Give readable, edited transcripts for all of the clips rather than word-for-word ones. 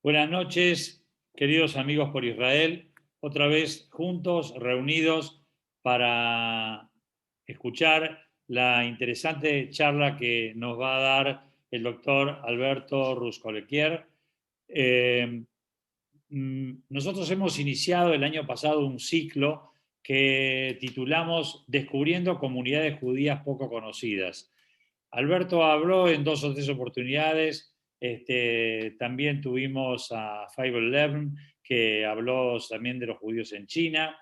Buenas noches, queridos amigos por Israel, otra vez juntos, reunidos para escuchar la interesante charla que nos va a dar el doctor Alberto Ruscolequier. Eh, Nosotros hemos iniciado el año pasado un ciclo que titulamos Descubriendo comunidades judías poco conocidas. Alberto habló en dos o tres oportunidades. También tuvimos a 511, que habló también de los judíos en China.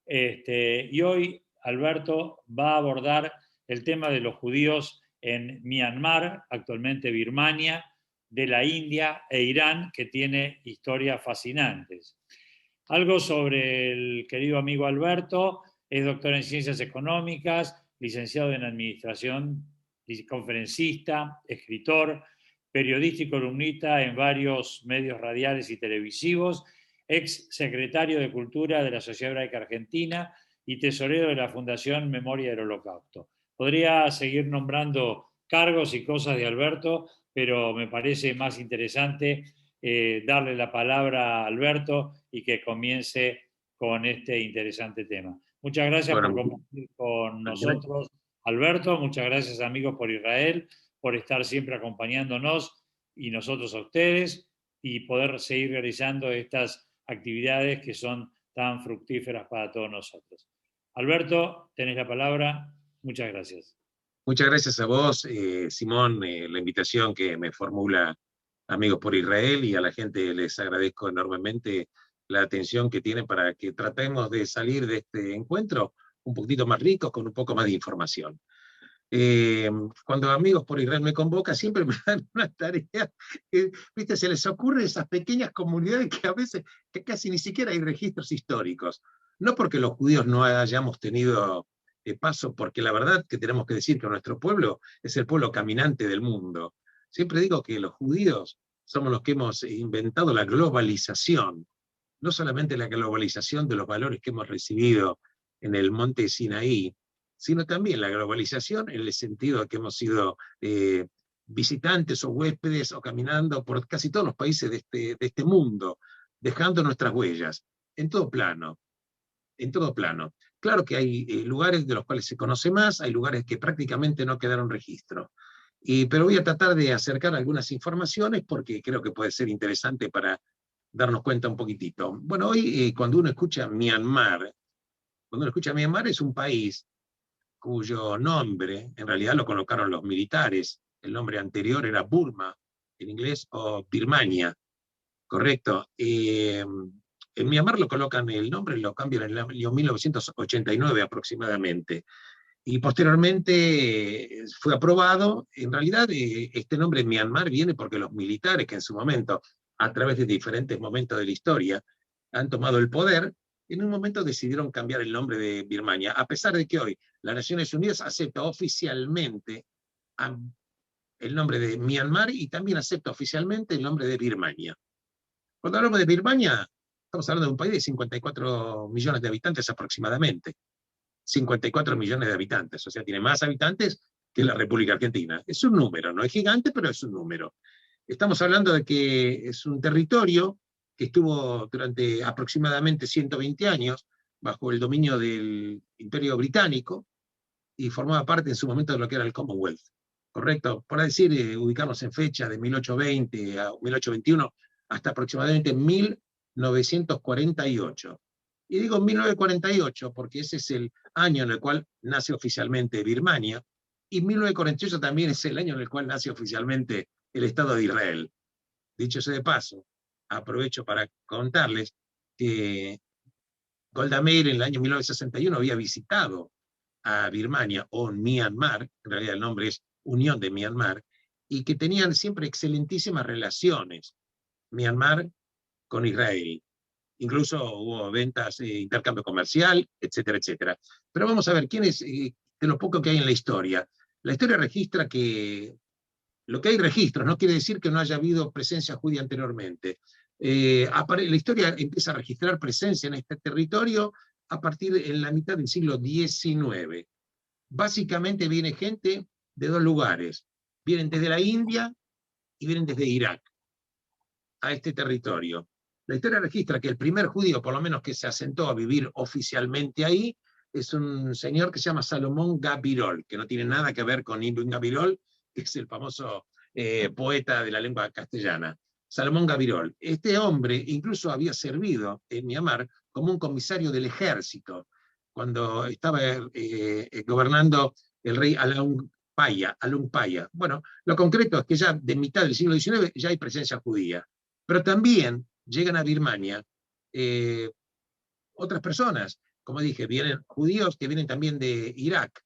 Y hoy Alberto va a abordar el tema de los judíos en Myanmar, actualmente Birmania, de la India e Irán, que tiene historias fascinantes. Algo sobre el querido amigo Alberto: es doctor en Ciencias Económicas, licenciado en Administración, conferencista, escritor, periodista y columnista en varios medios radiales y televisivos, ex secretario de Cultura de la Sociedad Hebraica Argentina y tesorero de la Fundación Memoria del Holocausto. Podría seguir nombrando cargos y cosas de Alberto, pero me parece más interesante darle la palabra a Alberto y que comience con este interesante tema. Muchas gracias por Bueno, compartir con nosotros, Alberto. Muchas gracias, amigos por Israel, por estar siempre acompañándonos y nosotros a ustedes, y poder seguir realizando estas actividades que son tan fructíferas para todos nosotros. Alberto, tenés la palabra. Muchas gracias. muchas gracias a vos, Simón, la invitación que me formula Amigos por Israel, y a la gente les agradezco enormemente la atención que tienen para que tratemos de salir de este encuentro un poquito más ricos, con un poco más de información. Cuando Amigos por Israel me convoca, siempre me dan una tarea, ¿viste? Se les ocurren esas pequeñas comunidades que a veces que casi ni siquiera hay registros históricos. No porque los judíos no hayamos tenido paso, porque la verdad que tenemos que decir que nuestro pueblo es el pueblo caminante del mundo. Siempre digo que los judíos somos los que hemos inventado la globalización, no solamente la globalización de los valores que hemos recibido en el monte Sinaí, sino también la globalización en el sentido de que hemos sido visitantes o huéspedes o caminando por casi todos los países de este mundo, dejando nuestras huellas, en todo plano, en todo plano. Claro que hay lugares de los cuales se conoce más, hay lugares que prácticamente no quedaron registro. Pero voy a tratar de acercar algunas informaciones porque creo que puede ser interesante para darnos cuenta un poquitito. Bueno, hoy cuando uno escucha Myanmar es un país cuyo nombre en realidad lo colocaron los militares. El nombre anterior era Burma, en inglés, o Birmania, correcto. En Myanmar lo colocan, el nombre lo cambian en el año 1989 aproximadamente. Y posteriormente fue aprobado. En realidad, este nombre Myanmar viene porque los militares que en su momento, a través de diferentes momentos de la historia, han tomado el poder, en un momento decidieron cambiar el nombre de Birmania, a pesar de que hoy las Naciones Unidas acepta oficialmente el nombre de Myanmar y también acepta oficialmente el nombre de Birmania. Cuando hablamos de Birmania, estamos hablando de un país de 54 millones de habitantes aproximadamente. 54 millones de habitantes, o sea, tiene más habitantes que la República Argentina. Es un número, no es gigante, pero es un número. Estamos hablando de que es un territorio que estuvo durante aproximadamente 120 años bajo el dominio del Imperio Británico y formaba parte en su momento de lo que era el Commonwealth, ¿correcto? Por decir, ubicarnos en fecha de 1820 a 1821 hasta aproximadamente 1948. Y digo 1948 porque ese es el año en el cual nace oficialmente Birmania, y 1948 también es el año en el cual nace oficialmente el Estado de Israel. Dicho sea de paso, aprovecho para contarles que Golda Meir en el año 1961 había visitado a Birmania, o Myanmar, en realidad el nombre es Unión de Myanmar, y que tenían siempre excelentísimas relaciones, Myanmar con Israel. Incluso hubo ventas, intercambio comercial, etcétera, etcétera. Pero vamos a ver, ¿quién es, de lo poco que hay en la historia? La historia registra que lo que hay registros no quiere decir que no haya habido presencia judía anteriormente. La historia empieza a registrar presencia en este territorio a partir de la mitad del siglo XIX. Básicamente viene gente de dos lugares. Vienen desde la India y vienen desde Irak. a este territorio. La historia registra que el primer judío, por lo menos que se asentó a vivir oficialmente ahí, es un señor que se llama Salomón Gabirol, que no tiene nada que ver con Ibn Gabirol, que es el famoso poeta de la lengua castellana. Salomón Gabirol. Este hombre incluso había servido en Myanmar como un comisario del ejército cuando estaba gobernando el rey Alun Paya. Bueno, lo concreto es que ya de mitad del siglo XIX ya hay presencia judía, pero también llegan a Birmania otras personas, como dije, vienen judíos que vienen también de Irak,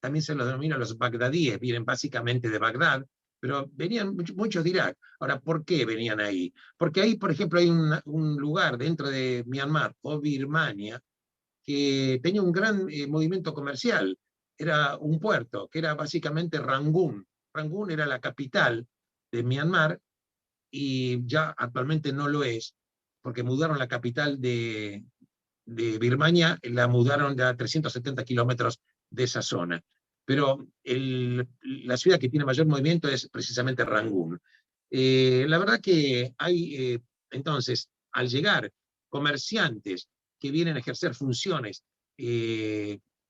también se los denomina los bagdadíes, vienen básicamente de Bagdad, pero venían muchos de Irak. Ahora, ¿por qué venían ahí? Porque ahí, por ejemplo, hay un lugar dentro de Myanmar o Birmania que tenía un gran movimiento comercial. Era un puerto, que era básicamente Rangún. Rangún era la capital de Myanmar y ya actualmente no lo es, porque mudaron la capital de Birmania, la mudaron a 370 kilómetros de esa zona. Pero la ciudad que tiene mayor movimiento es precisamente Rangún. La verdad que hay, entonces, al llegar comerciantes que vienen a ejercer funciones,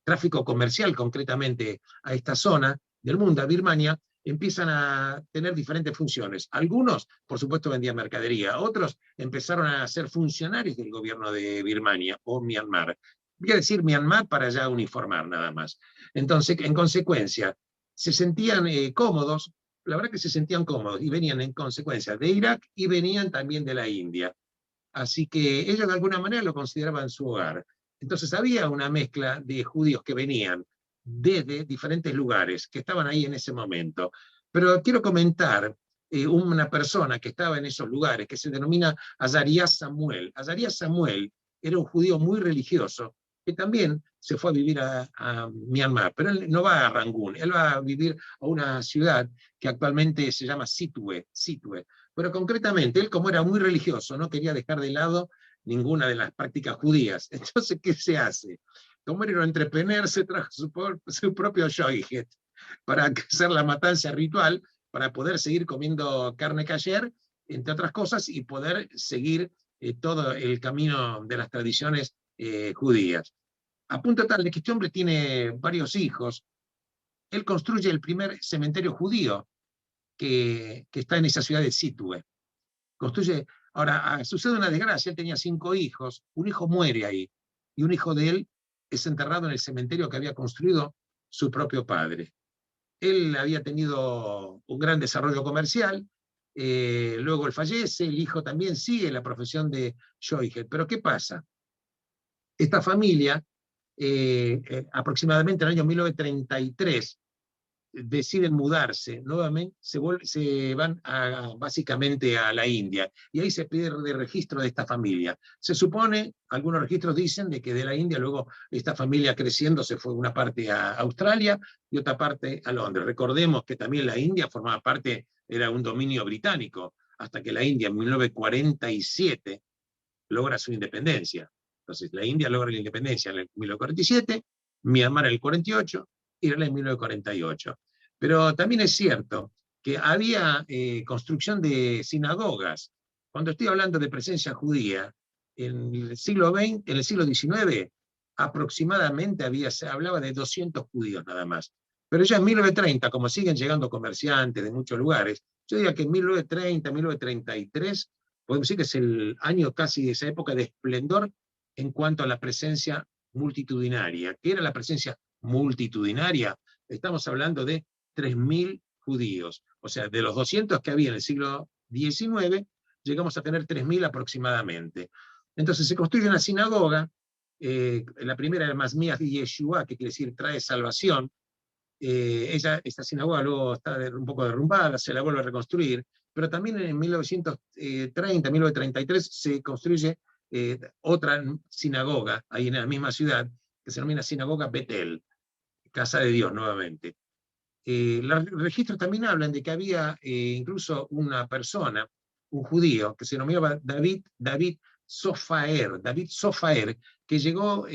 tráfico comercial concretamente a esta zona del mundo, a Birmania, empiezan a tener diferentes funciones. Algunos, por supuesto, vendían mercadería, otros empezaron a ser funcionarios del gobierno de Birmania o Myanmar. Voy a decir Myanmar para ya uniformar nada más. Entonces, en consecuencia, se sentían cómodos, la verdad que se sentían cómodos y venían en consecuencia de Irak y venían también de la India. Así que ellos de alguna manera lo consideraban su hogar. Entonces había una mezcla de judíos que venían desde diferentes lugares, que estaban ahí en ese momento. Pero quiero comentar una persona que estaba en esos lugares, que se denomina Azarías Samuel. Azarías Samuel era un judío muy religioso, que también se fue a vivir a Myanmar, pero él no va a Rangún, él va a vivir a una ciudad que actualmente se llama Sittwe. Pero concretamente, él como era muy religioso, no quería dejar de lado ninguna de las prácticas judías. Entonces, ¿qué se hace? Como era un entrepreneur, se trajo su propio shoyhet para hacer la matanza ritual, para poder seguir comiendo carne kasher, entre otras cosas, y poder seguir todo el camino de las tradiciones judías. A punto tal de que este hombre tiene varios hijos, él construye el primer cementerio judío que está en esa ciudad de Sittwe. Construye, ahora, sucede una desgracia, él tenía 5 hijos, un hijo muere ahí, y un hijo de él es enterrado en el cementerio que había construido su propio padre. Él había tenido un gran desarrollo comercial, luego él fallece, el hijo también sigue la profesión de shoyhet. Pero ¿qué pasa? Esta familia, aproximadamente en el año 1933, deciden mudarse nuevamente, se van básicamente a la India, y ahí se pierde registro de esta familia. Se supone, algunos registros dicen, de que de la India luego esta familia creciendo se fue una parte a Australia y otra parte a Londres. Recordemos que también la India formaba parte, era un dominio británico, hasta que la India en 1947 logra su independencia. Entonces la India logra la independencia en el 1947, Myanmar en el 48, Israel en 1948. Pero también es cierto que había construcción de sinagogas. Cuando estoy hablando de presencia judía, en el siglo XX, en el siglo XIX, aproximadamente se hablaba de 200 judíos nada más. Pero ya en 1930, como siguen llegando comerciantes de muchos lugares, yo diría que en 1930, 1933, podemos decir que es el año casi de esa época de esplendor en cuanto a la presencia multitudinaria. ¿Qué era la presencia multitudinaria? Estamos hablando de 3.000 judíos. O sea, de los 200 que había en el siglo XIX, llegamos a tener 3.000 aproximadamente. Entonces se construye una sinagoga, la primera era Masmiach Yeshua, que quiere decir trae salvación. Esta sinagoga luego está un poco derrumbada, se la vuelve a reconstruir, pero también en 1930, 1933 se construye otra sinagoga, ahí en la misma ciudad, que se denomina Sinagoga Betel, Casa de Dios nuevamente. Los registros también hablan de que había incluso una persona, un judío, que se denominaba David Sofaer, que llegó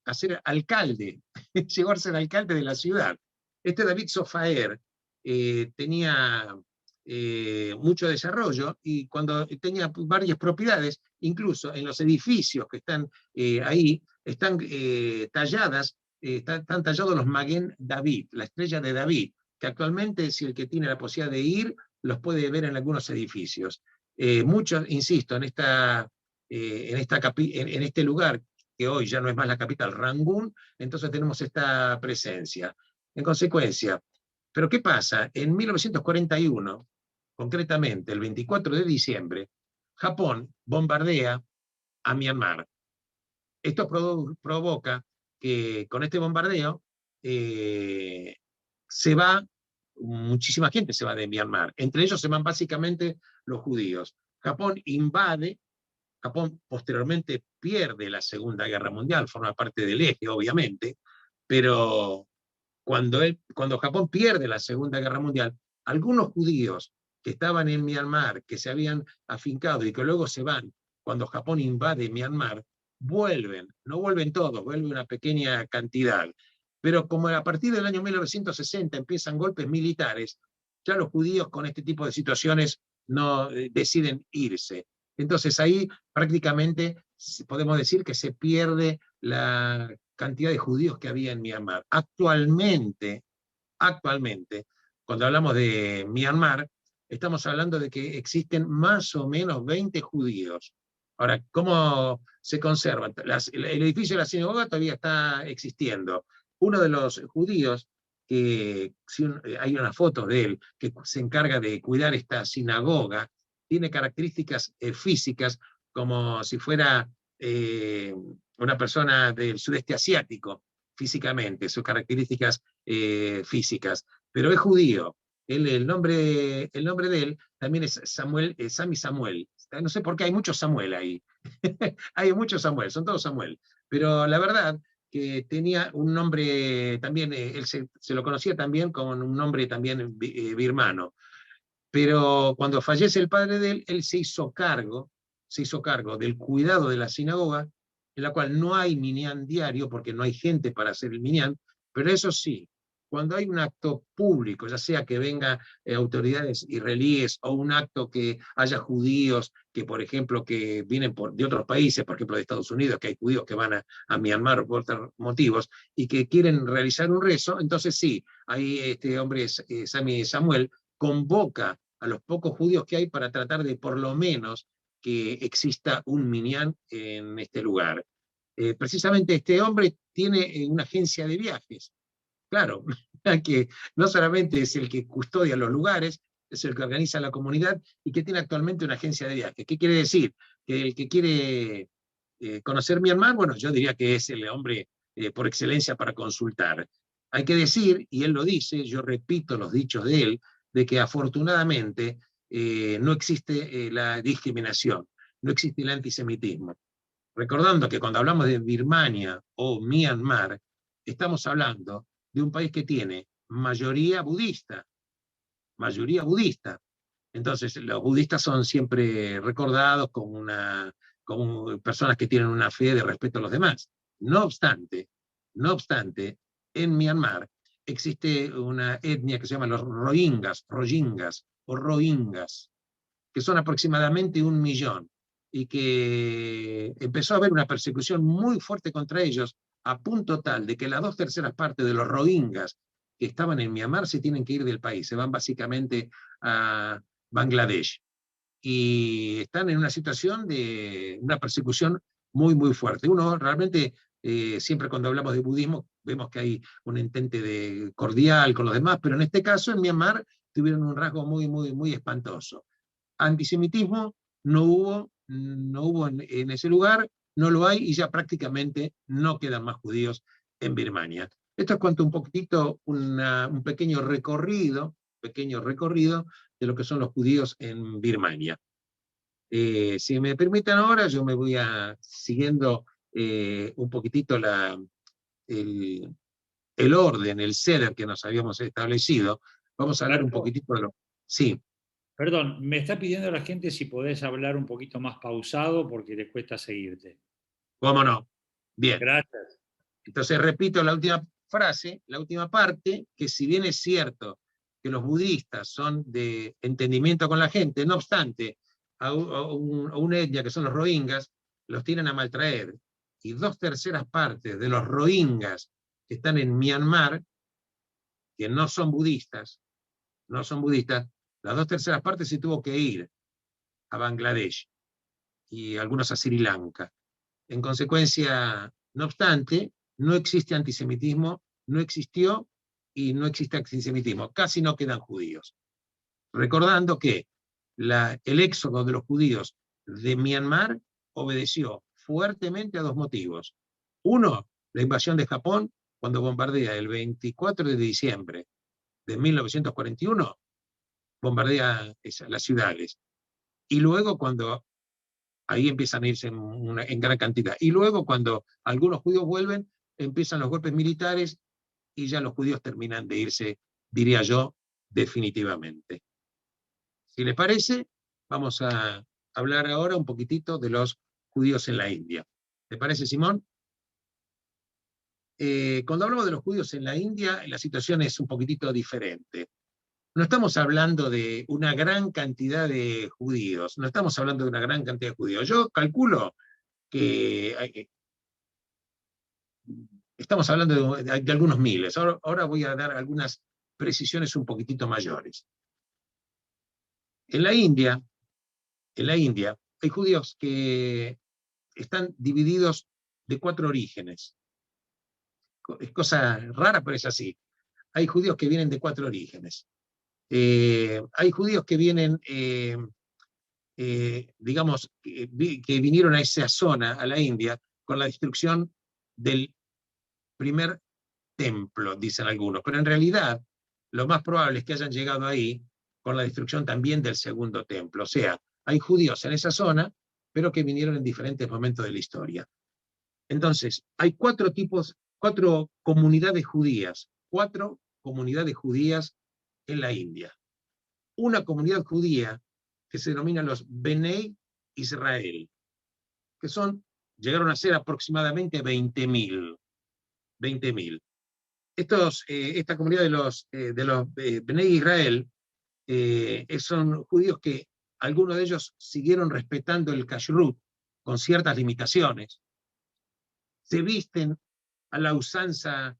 a ser alcalde, llegó a ser alcalde de la ciudad. Este David Sofaer tenía mucho desarrollo, y cuando tenía varias propiedades, incluso en los edificios que están ahí, están talladas, están tallados los Maguen David, la estrella de David, que actualmente, si el que tiene la posibilidad de ir, los puede ver en algunos edificios. Muchos, insisto, en este lugar, que hoy ya no es más la capital, Rangún, entonces tenemos esta presencia. En consecuencia, ¿pero qué pasa? En 1941, concretamente el 24 de diciembre, Japón bombardea a Myanmar. Esto provoca que con este bombardeo muchísima gente se va de Myanmar. Entre ellos se van básicamente los judíos. Japón posteriormente pierde la Segunda Guerra Mundial, forma parte del eje, obviamente, pero cuando Japón pierde la Segunda Guerra Mundial, algunos judíos que estaban en Myanmar, que se habían afincado y que luego se van cuando Japón invade Myanmar, vuelven, no vuelven todos, vuelve una pequeña cantidad. Pero como a partir del año 1960 empiezan golpes militares, ya los judíos con este tipo de situaciones no deciden irse. Entonces ahí prácticamente podemos decir que se pierde la cantidad de judíos que había en Myanmar. Actualmente, cuando hablamos de Myanmar, estamos hablando de que existen más o menos 20 judíos. Ahora, ¿cómo se conservan? El edificio de la sinagoga todavía está existiendo. Uno de los judíos, hay una foto de él, que se encarga de cuidar esta sinagoga, tiene características físicas como si fuera una persona del sudeste asiático, físicamente, sus características físicas, pero es judío. El nombre de él también es Sami Samuel. No sé por qué hay muchos Samuel ahí. Hay muchos Samuel, son todos Samuel. Pero la verdad que tenía un nombre también, él se lo conocía también con un nombre también birmano. Pero cuando fallece el padre de él, él se hizo cargo del cuidado de la sinagoga, en la cual no hay minyan diario, porque no hay gente para hacer el minyan, pero eso sí, cuando hay un acto público, ya sea que vengan autoridades israelíes o un acto que haya judíos que, por ejemplo, que vienen de otros países, por ejemplo de Estados Unidos, que hay judíos que van a Myanmar por otros motivos y que quieren realizar un rezo, entonces sí, ahí este hombre, Sami Samuel, convoca a los pocos judíos que hay para tratar de por lo menos que exista un minyan en este lugar. Precisamente este hombre tiene una agencia de viajes. Claro, que no solamente es el que custodia los lugares, es el que organiza la comunidad y que tiene actualmente una agencia de viajes. ¿Qué quiere decir? Que el que quiere conocer Myanmar, bueno, yo diría que es el hombre por excelencia para consultar. Hay que decir, y él lo dice, yo repito los dichos de él, de que afortunadamente no existe la discriminación, no existe el antisemitismo. Recordando que cuando hablamos de Birmania o Myanmar, estamos hablando de un país que tiene mayoría budista, mayoría budista. Entonces, los budistas son siempre recordados como personas que tienen una fe de respeto a los demás. No obstante, en Myanmar existe una etnia que se llama los Rohingyas o Rohingyas, que son aproximadamente 1 millón, y que empezó a haber una persecución muy fuerte contra ellos, a punto tal de que las 2/3 partes de los Rohingyas que estaban en Myanmar se tienen que ir del país, se van básicamente a Bangladesh. Y están en una situación de una persecución muy, muy fuerte. Uno realmente, siempre cuando hablamos de budismo, vemos que hay un entente de cordial con los demás, pero en este caso, en Myanmar, tuvieron un rasgo muy, muy, muy espantoso. Antisemitismo no hubo en ese lugar, no lo hay y ya prácticamente no quedan más judíos en Birmania. Esto es cuanto un poquitito, un pequeño recorrido de lo que son los judíos en Birmania. Si me permiten ahora, yo me voy siguiendo un poquitito el orden, el ceder que nos habíamos establecido. Vamos a hablar un poquitito de lo... Sí. Perdón, me está pidiendo la gente si podés hablar un poquito más pausado porque les cuesta seguirte. ¿Cómo no? Bien. Gracias. Entonces repito la última frase, la última parte, que si bien es cierto que los budistas son de entendimiento con la gente, no obstante, a una etnia que son los rohingyas, los tienen a maltraer. Y 2/3 partes de los rohingyas que están en Myanmar, que no son budistas, las 2/3 partes se tuvo que ir a Bangladesh y algunos a Sri Lanka. En consecuencia, no obstante, no existe antisemitismo, no existió y no existe antisemitismo. Casi no quedan judíos. Recordando que el éxodo de los judíos de Myanmar obedeció fuertemente a 2 motivos. Uno, la invasión de Japón, cuando bombardea el 24 de diciembre de 1941, bombardea las ciudades. Y luego cuando ahí empiezan a irse en gran cantidad. Y luego cuando algunos judíos vuelven, empiezan los golpes militares y ya los judíos terminan de irse, diría yo, definitivamente. Si les parece, vamos a hablar ahora un poquitito de los judíos en la India. ¿Te parece, Simón? Cuando hablamos de los judíos en la India, la situación es un poquitito diferente. No estamos hablando de una gran cantidad de judíos, Yo calculo que estamos hablando de algunos miles. Ahora voy a dar algunas precisiones un poquitito mayores. En la India hay judíos que están divididos de 4 orígenes. Es cosa rara, pero es así. Hay judíos que vienen de 4 orígenes. Hay judíos que vienen, digamos, que vinieron a esa zona, a la India, con la destrucción del primer templo, dicen algunos. Pero en realidad, lo más probable es que hayan llegado ahí con la destrucción también del segundo templo. O sea, hay judíos en esa zona, pero que vinieron en diferentes momentos de la historia. Entonces, hay 4 comunidades judías, 4 comunidades judías en la India. Una comunidad judía que se denomina los Bnei Israel, que llegaron a ser aproximadamente 20.000. Esta comunidad de los Bnei Israel son judíos que algunos de ellos siguieron respetando el kashrut con ciertas limitaciones. Se visten a la usanza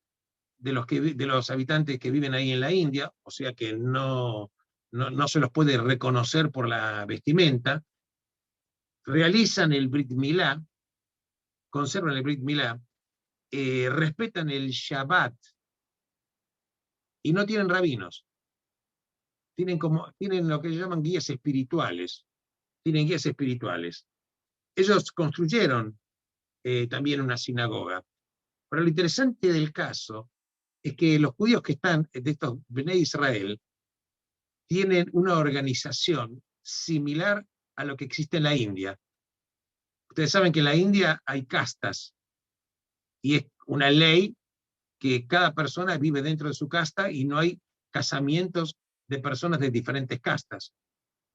de los habitantes que viven ahí en la India, o sea que no se los puede reconocer por la vestimenta. Realizan el Brit Milá, conservan el Brit Milá, respetan el Shabbat y no tienen rabinos. Tienen lo que llaman guías espirituales. Ellos construyeron también una sinagoga. Pero lo interesante del caso es que los judíos que están de estos Bnei Israel tienen una organización similar a lo que existe en la India. Ustedes saben que en la India hay castas, y es una ley que cada persona vive dentro de su casta y no hay casamientos de personas de diferentes castas.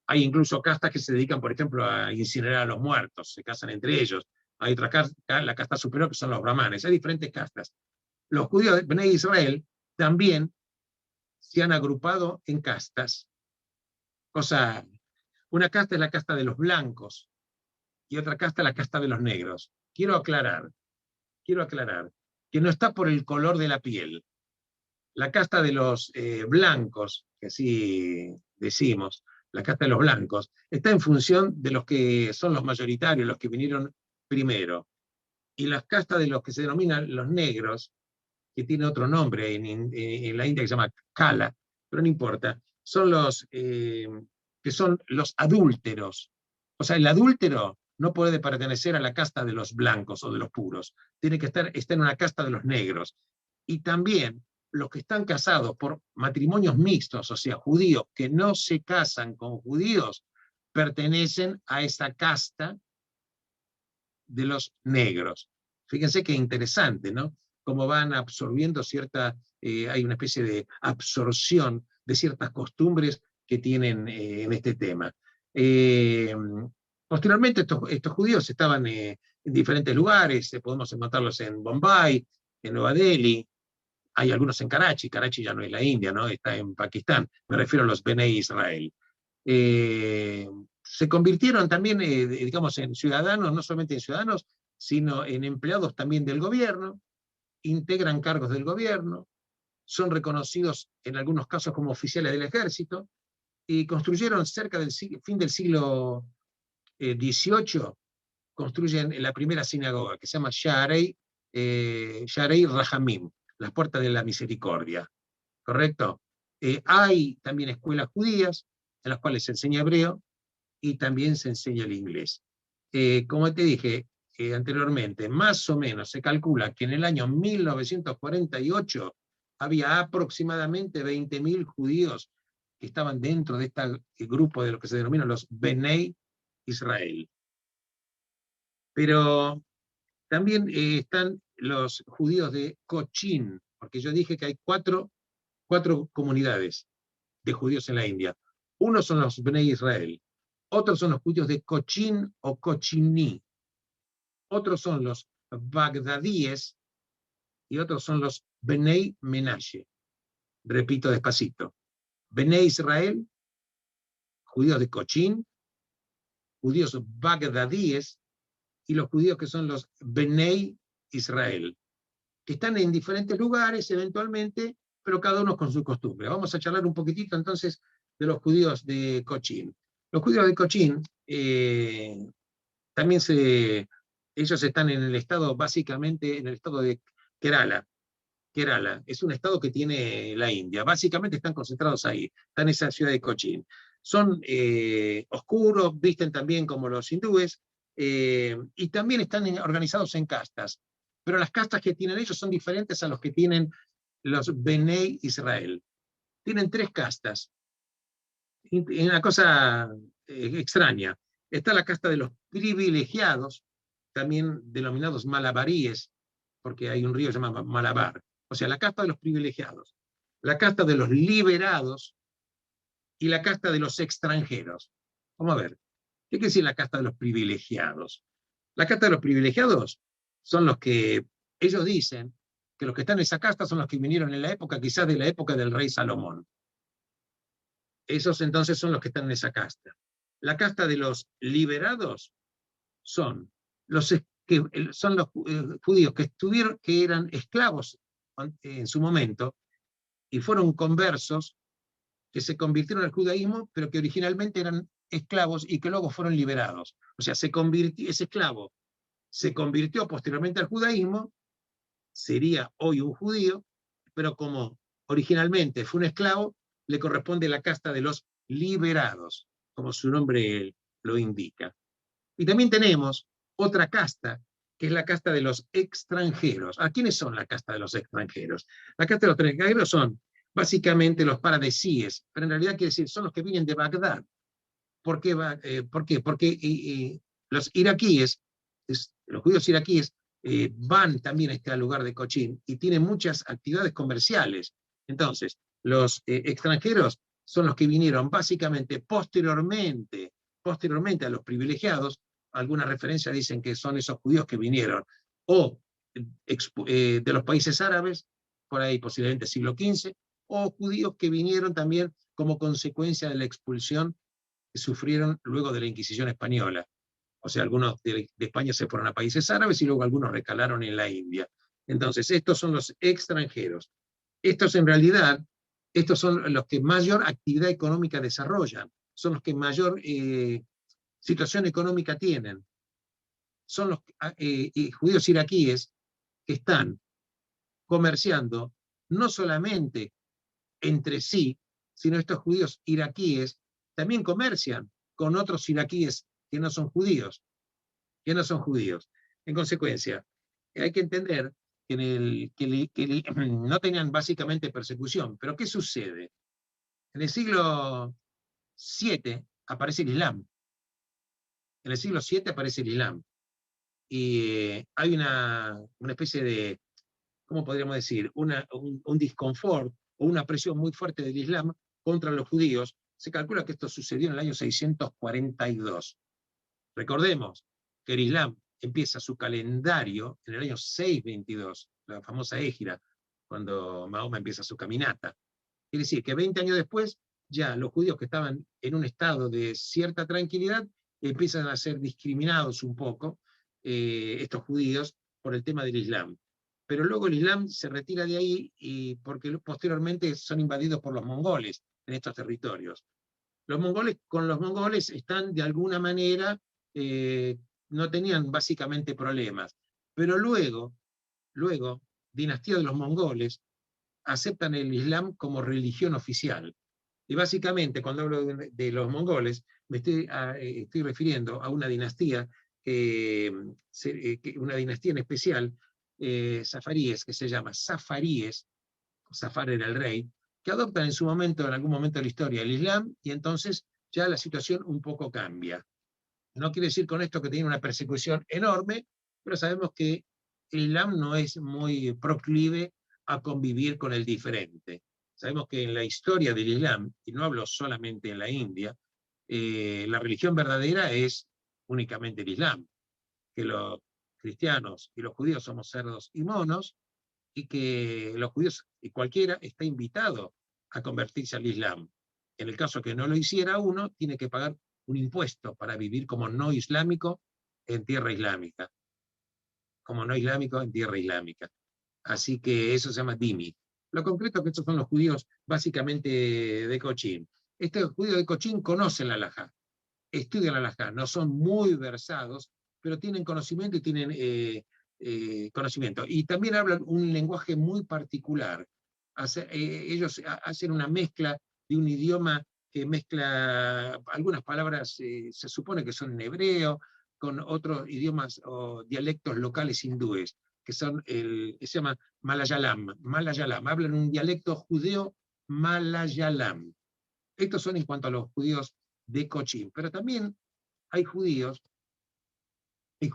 Hay incluso castas que se dedican, por ejemplo, a incinerar a los muertos, se casan entre ellos. Hay otra casta, la casta superior, que son los brahmanes. Hay diferentes castas. Los judíos de Bnei Israel también se han agrupado en castas. Una casta es la casta de los blancos y otra casta la casta de los negros. Quiero aclarar que no está por el color de la piel. La casta de los blancos, que así decimos, la casta de los blancos, está en función de los que son los mayoritarios, los que vinieron primero. Y las castas de los que se denominan los negros, que tiene otro nombre en la India que se llama Kala, pero no importa, son los que son los adúlteros. O sea, el adúltero no puede pertenecer a la casta de los blancos o de los puros, tiene que estar en una casta de los negros. Y también los que están casados por matrimonios mixtos, o sea, judíos que no se casan con judíos, pertenecen a esa casta de los negros. Fíjense qué interesante, ¿no? Cómo van absorbiendo hay una especie de absorción de ciertas costumbres que tienen en este tema. Posteriormente estos judíos estaban en diferentes lugares, podemos encontrarlos en Bombay, en Nueva Delhi, hay algunos en Karachi. Karachi ya no es la India, ¿no? Está en Pakistán. Me refiero a los Bnei Israel. Se convirtieron también, digamos, en ciudadanos, no solamente en ciudadanos, sino en empleados también del gobierno, integran cargos del gobierno, son reconocidos en algunos casos como oficiales del ejército, y construyeron cerca del fin del siglo XVIII, construyen la primera sinagoga, que se llama Sharei Rahamim, las puertas de la misericordia, ¿correcto? Hay también escuelas judías en las cuales se enseña hebreo y también se enseña el inglés. Como te dije anteriormente, más o menos se calcula que en el año 1948 había aproximadamente 20.000 judíos que estaban dentro de este grupo de lo que se denominan los Bnei Israel. Pero también están los judíos de Cochin, porque yo dije que hay cuatro comunidades de judíos en la India. Uno son los Bnei Israel, otros son los judíos de Cochin o Cochiní, otros son los bagdadíes y otros son los Bnei Menashe. Repito despacito. Bnei Israel, judíos de Cochin, judíos bagdadíes y los judíos que son los Bnei Israel, que están en diferentes lugares eventualmente, pero cada uno con su costumbre. Vamos a charlar un poquitito entonces de los judíos de Cochin. Los judíos de Cochin también ellos están en el estado, básicamente en el estado de Kerala. Kerala es un estado que tiene la India. Básicamente están concentrados ahí, están en esa ciudad de Cochin. Son oscuros, visten también como los hindúes, y también están organizados en castas. Pero las castas que tienen ellos son diferentes a los que tienen los Bnei Israel. Tienen 3 castas. Y una cosa extraña. Está la casta de los privilegiados, también denominados malabaríes, porque hay un río que se llama Malabar. O sea, la casta de los privilegiados, la casta de los liberados y la casta de los extranjeros. Vamos a ver, ¿qué quiere decir la casta de los privilegiados? La casta de los privilegiados son los que ellos dicen que los que están en esa casta son los que vinieron en la época, quizás de la época del rey Salomón. Esos entonces son los que están en esa casta. La casta de los liberados son los judíos que eran esclavos en su momento y fueron conversos, que se convirtieron al judaísmo, pero que originalmente eran esclavos y que luego fueron liberados. O sea, ese esclavo se convirtió posteriormente al judaísmo, sería hoy un judío, pero como originalmente fue un esclavo, le corresponde la casta de los liberados, como su nombre lo indica. Y también tenemos otra casta, que es la casta de los extranjeros. ¿A quiénes son la casta de los extranjeros? La casta de los extranjeros son básicamente los paradesíes, pero en realidad quiere decir, son los que vienen de Bagdad. ¿Por qué? Porque los iraquíes, los judíos iraquíes, van también a este lugar de Cochin y tienen muchas actividades comerciales. Entonces, los extranjeros son los que vinieron básicamente posteriormente a los privilegiados. Algunas referencias dicen que son esos judíos que vinieron o de los países árabes, por ahí posiblemente siglo XV, o judíos que vinieron también como consecuencia de la expulsión que sufrieron luego de la Inquisición española. O sea, algunos de España se fueron a países árabes y luego algunos recalaron en la India. Entonces, estos son los extranjeros. Estos en realidad, estos son los que mayor actividad económica desarrollan, son los que mayor situación económica tienen. Son los judíos iraquíes que están comerciando no solamente entre sí, sino estos judíos iraquíes también comercian con otros iraquíes que no son judíos. En consecuencia, hay que entender que no tenían básicamente persecución. Pero ¿qué sucede? En el siglo VII aparece el Islam. En el siglo VII aparece el Islam. Y hay una especie de, ¿cómo podríamos decir? Un disconfort o una presión muy fuerte del Islam contra los judíos. Se calcula que esto sucedió en el año 642. Recordemos que el Islam empieza su calendario en el año 622, la famosa Égira, cuando Mahoma empieza su caminata. Quiere decir que 20 años después, ya los judíos que estaban en un estado de cierta tranquilidad empiezan a ser discriminados un poco, estos judíos, por el tema del Islam. Pero luego el Islam se retira de ahí y porque posteriormente son invadidos por los mongoles en estos territorios. Con los mongoles están de alguna manera, no tenían básicamente problemas, pero luego, dinastía de los mongoles, aceptan el Islam como religión oficial. Y básicamente, cuando hablo de los mongoles, me estoy refiriendo a una dinastía, una dinastía en especial, safaríes, que se llama Safaríes, Zafar era el rey, que adoptan en su momento, en algún momento de la historia, el Islam, y entonces ya la situación un poco cambia. No quiere decir con esto que tiene una persecución enorme, pero sabemos que el Islam no es muy proclive a convivir con el diferente. Sabemos que en la historia del Islam, y no hablo solamente en la India, la religión verdadera es únicamente el Islam, que los cristianos y los judíos somos cerdos y monos, y que los judíos y cualquiera está invitado a convertirse al Islam. En el caso que no lo hiciera uno, tiene que pagar un impuesto para vivir como no islámico en tierra islámica. Como no islámico en tierra islámica. Así que eso se llama dhimmi. Lo concreto es que estos son los judíos básicamente de Cochín. Estos judíos de Cochín conocen la halajá, estudian la halajá, no son muy versados, pero tienen conocimiento y tienen conocimiento. Y también hablan un lenguaje muy particular. Ellos hacen una mezcla de un idioma que mezcla algunas palabras, se supone que son en hebreo, con otros idiomas o dialectos locales hindúes, que son se llama Malayalam. Malayalam, hablan un dialecto judeo Malayalam. Estos son en cuanto a los judíos de Cochín, pero también hay judíos que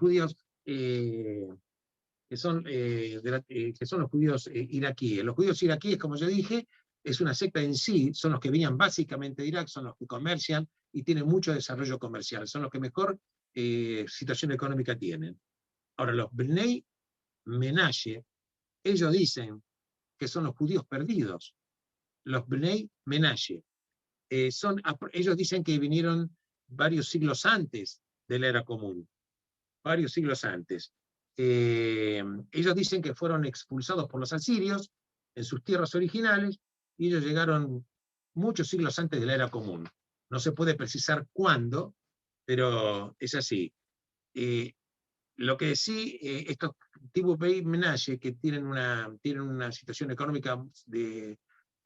son los judíos iraquíes. Los judíos iraquíes, como yo dije, es una secta en sí, son los que venían básicamente de Irak, son los que comercian y tienen mucho desarrollo comercial, son los que mejor situación económica tienen. Ahora, los Bnei Menashe, ellos dicen que son los judíos perdidos. Los Bnei Menashe. Ellos dicen que vinieron varios siglos antes de la era común. Varios siglos antes. Ellos dicen que fueron expulsados por los asirios en sus tierras originales y ellos llegaron muchos siglos antes de la era común. No se puede precisar cuándo, pero es así. Lo que sí, estos tipos Bnei Menashe que tienen una situación económica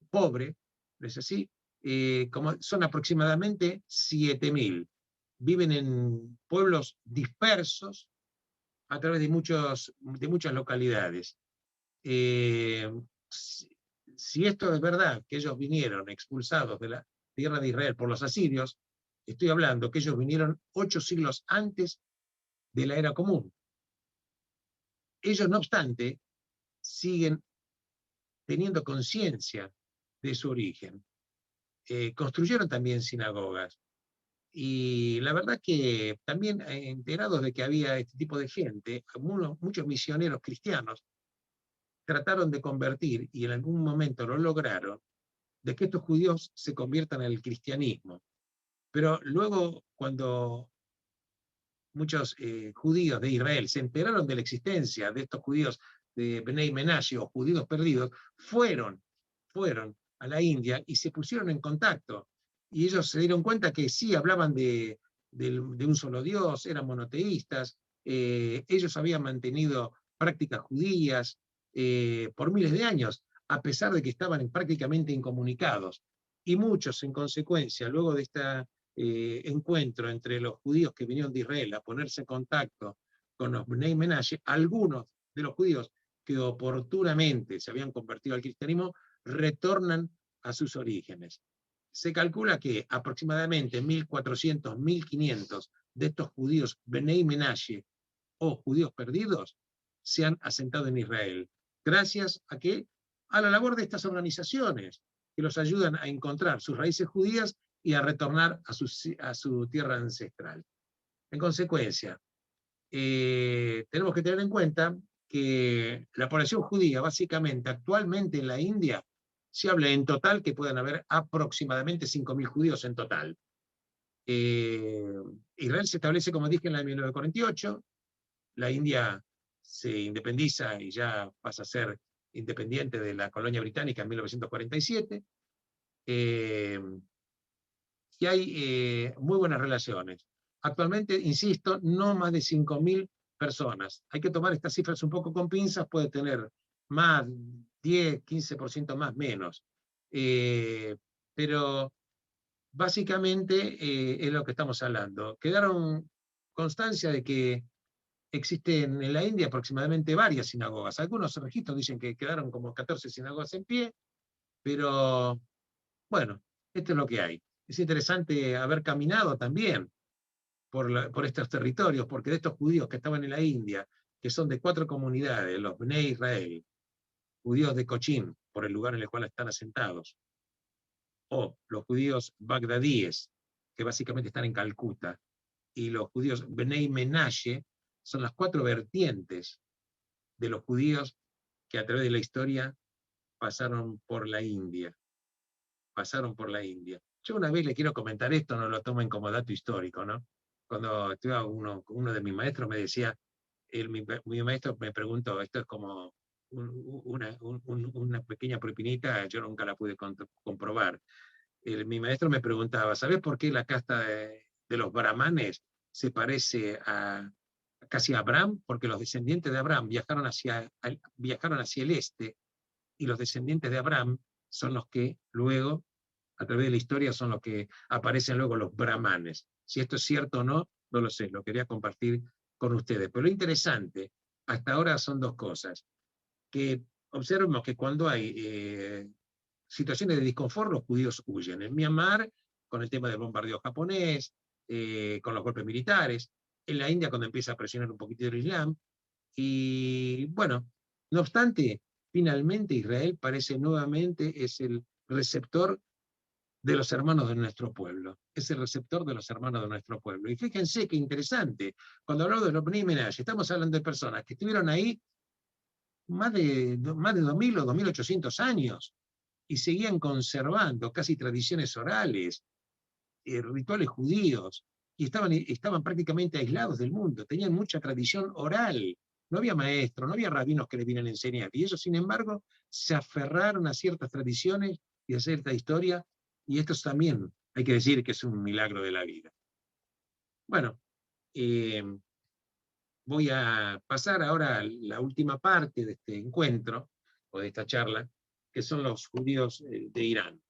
pobre, es así, como son aproximadamente 7.000. Viven en pueblos dispersos a través de muchas localidades. Si esto es verdad, que ellos vinieron expulsados de la tierra de Israel por los asirios, estoy hablando que ellos vinieron 8 siglos antes de la era común. Ellos, no obstante, siguen teniendo conciencia de su origen. Construyeron también sinagogas. Y la verdad que también enterados de que había este tipo de gente, muchos misioneros cristianos trataron de convertir, y en algún momento lo lograron, de que estos judíos se conviertan al cristianismo. Pero luego, cuando muchos judíos de Israel se enteraron de la existencia de estos judíos de Bnei Menashe o judíos perdidos, fueron a la India y se pusieron en contacto. Y ellos se dieron cuenta que sí, hablaban de un solo Dios, eran monoteístas, ellos habían mantenido prácticas judías por miles de años, a pesar de que estaban prácticamente incomunicados. Y muchos, en consecuencia, luego de este encuentro entre los judíos que vinieron de Israel a ponerse en contacto con los Bnei Menashe, algunos de los judíos que oportunamente se habían convertido al cristianismo retornan a sus orígenes. Se calcula que aproximadamente 1.400, 1.500 de estos judíos Bnei Menashe o judíos perdidos se han asentado en Israel, gracias a la labor de estas organizaciones que los ayudan a encontrar sus raíces judías y a retornar a su tierra ancestral. En consecuencia, tenemos que tener en cuenta que la población judía, básicamente, actualmente en la India, se habla en total que pueden haber aproximadamente 5.000 judíos en total. Israel se establece, como dije, en el año 1948, la India se independiza y ya pasa a ser independiente de la colonia británica en 1947, y hay muy buenas relaciones. Actualmente, insisto, no más de 5.000 personas. Hay que tomar estas cifras un poco con pinzas, puede tener más, 10, 15% más, menos. Pero básicamente es lo que estamos hablando. Quedaron constancia de que existen en la India aproximadamente varias sinagogas. Algunos registros dicen que quedaron como 14 sinagogas en pie, pero bueno, esto es lo que hay. Es interesante haber caminado también por estos territorios, porque de estos judíos que estaban en la India, que son de 4 comunidades, los Bnei Israel, judíos de Cochín, por el lugar en el cual están asentados, o los judíos bagdadíes, que básicamente están en Calcuta, y los judíos Bnei Menashe, son las 4 vertientes de los judíos que a través de la historia pasaron por la India. Pasaron por la India. Yo una vez le quiero comentar esto, no lo tomen como dato histórico, ¿no? Cuando estuve uno de mis maestros me decía, mi maestro me preguntó, esto es como una pequeña propinita, yo nunca la pude comprobar. Mi maestro me preguntaba, ¿sabes por qué la casta de los brahmanes se parece casi a Abraham? Porque los descendientes de Abraham viajaron hacia el este, y los descendientes de Abraham son los que luego, a través de la historia, son los que aparecen luego los brahmanes. Si esto es cierto o no, no lo sé, lo quería compartir con ustedes. Pero lo interesante, hasta ahora son 2 cosas. Que observemos que cuando hay situaciones de disconfort, los judíos huyen. En Myanmar, con el tema del bombardeo japonés, con los golpes militares. En la India, cuando empieza a presionar un poquito el Islam. Y bueno, no obstante, finalmente Israel parece nuevamente es el receptor de los hermanos de nuestro pueblo. Es el receptor de los hermanos de nuestro pueblo. Y fíjense qué interesante, cuando hablamos de los Bnei Menashe, estamos hablando de personas que estuvieron ahí más de 2.000 o 2.800 años y seguían conservando casi tradiciones orales, rituales judíos, y estaban prácticamente aislados del mundo, tenían mucha tradición oral. No había maestros, no había rabinos que les vinieran a enseñar, y ellos, sin embargo, se aferraron a ciertas tradiciones y a cierta historia, y esto también hay que decir que es un milagro de la vida. Bueno, voy a pasar ahora a la última parte de este encuentro, o de esta charla, que son los judíos de Irán.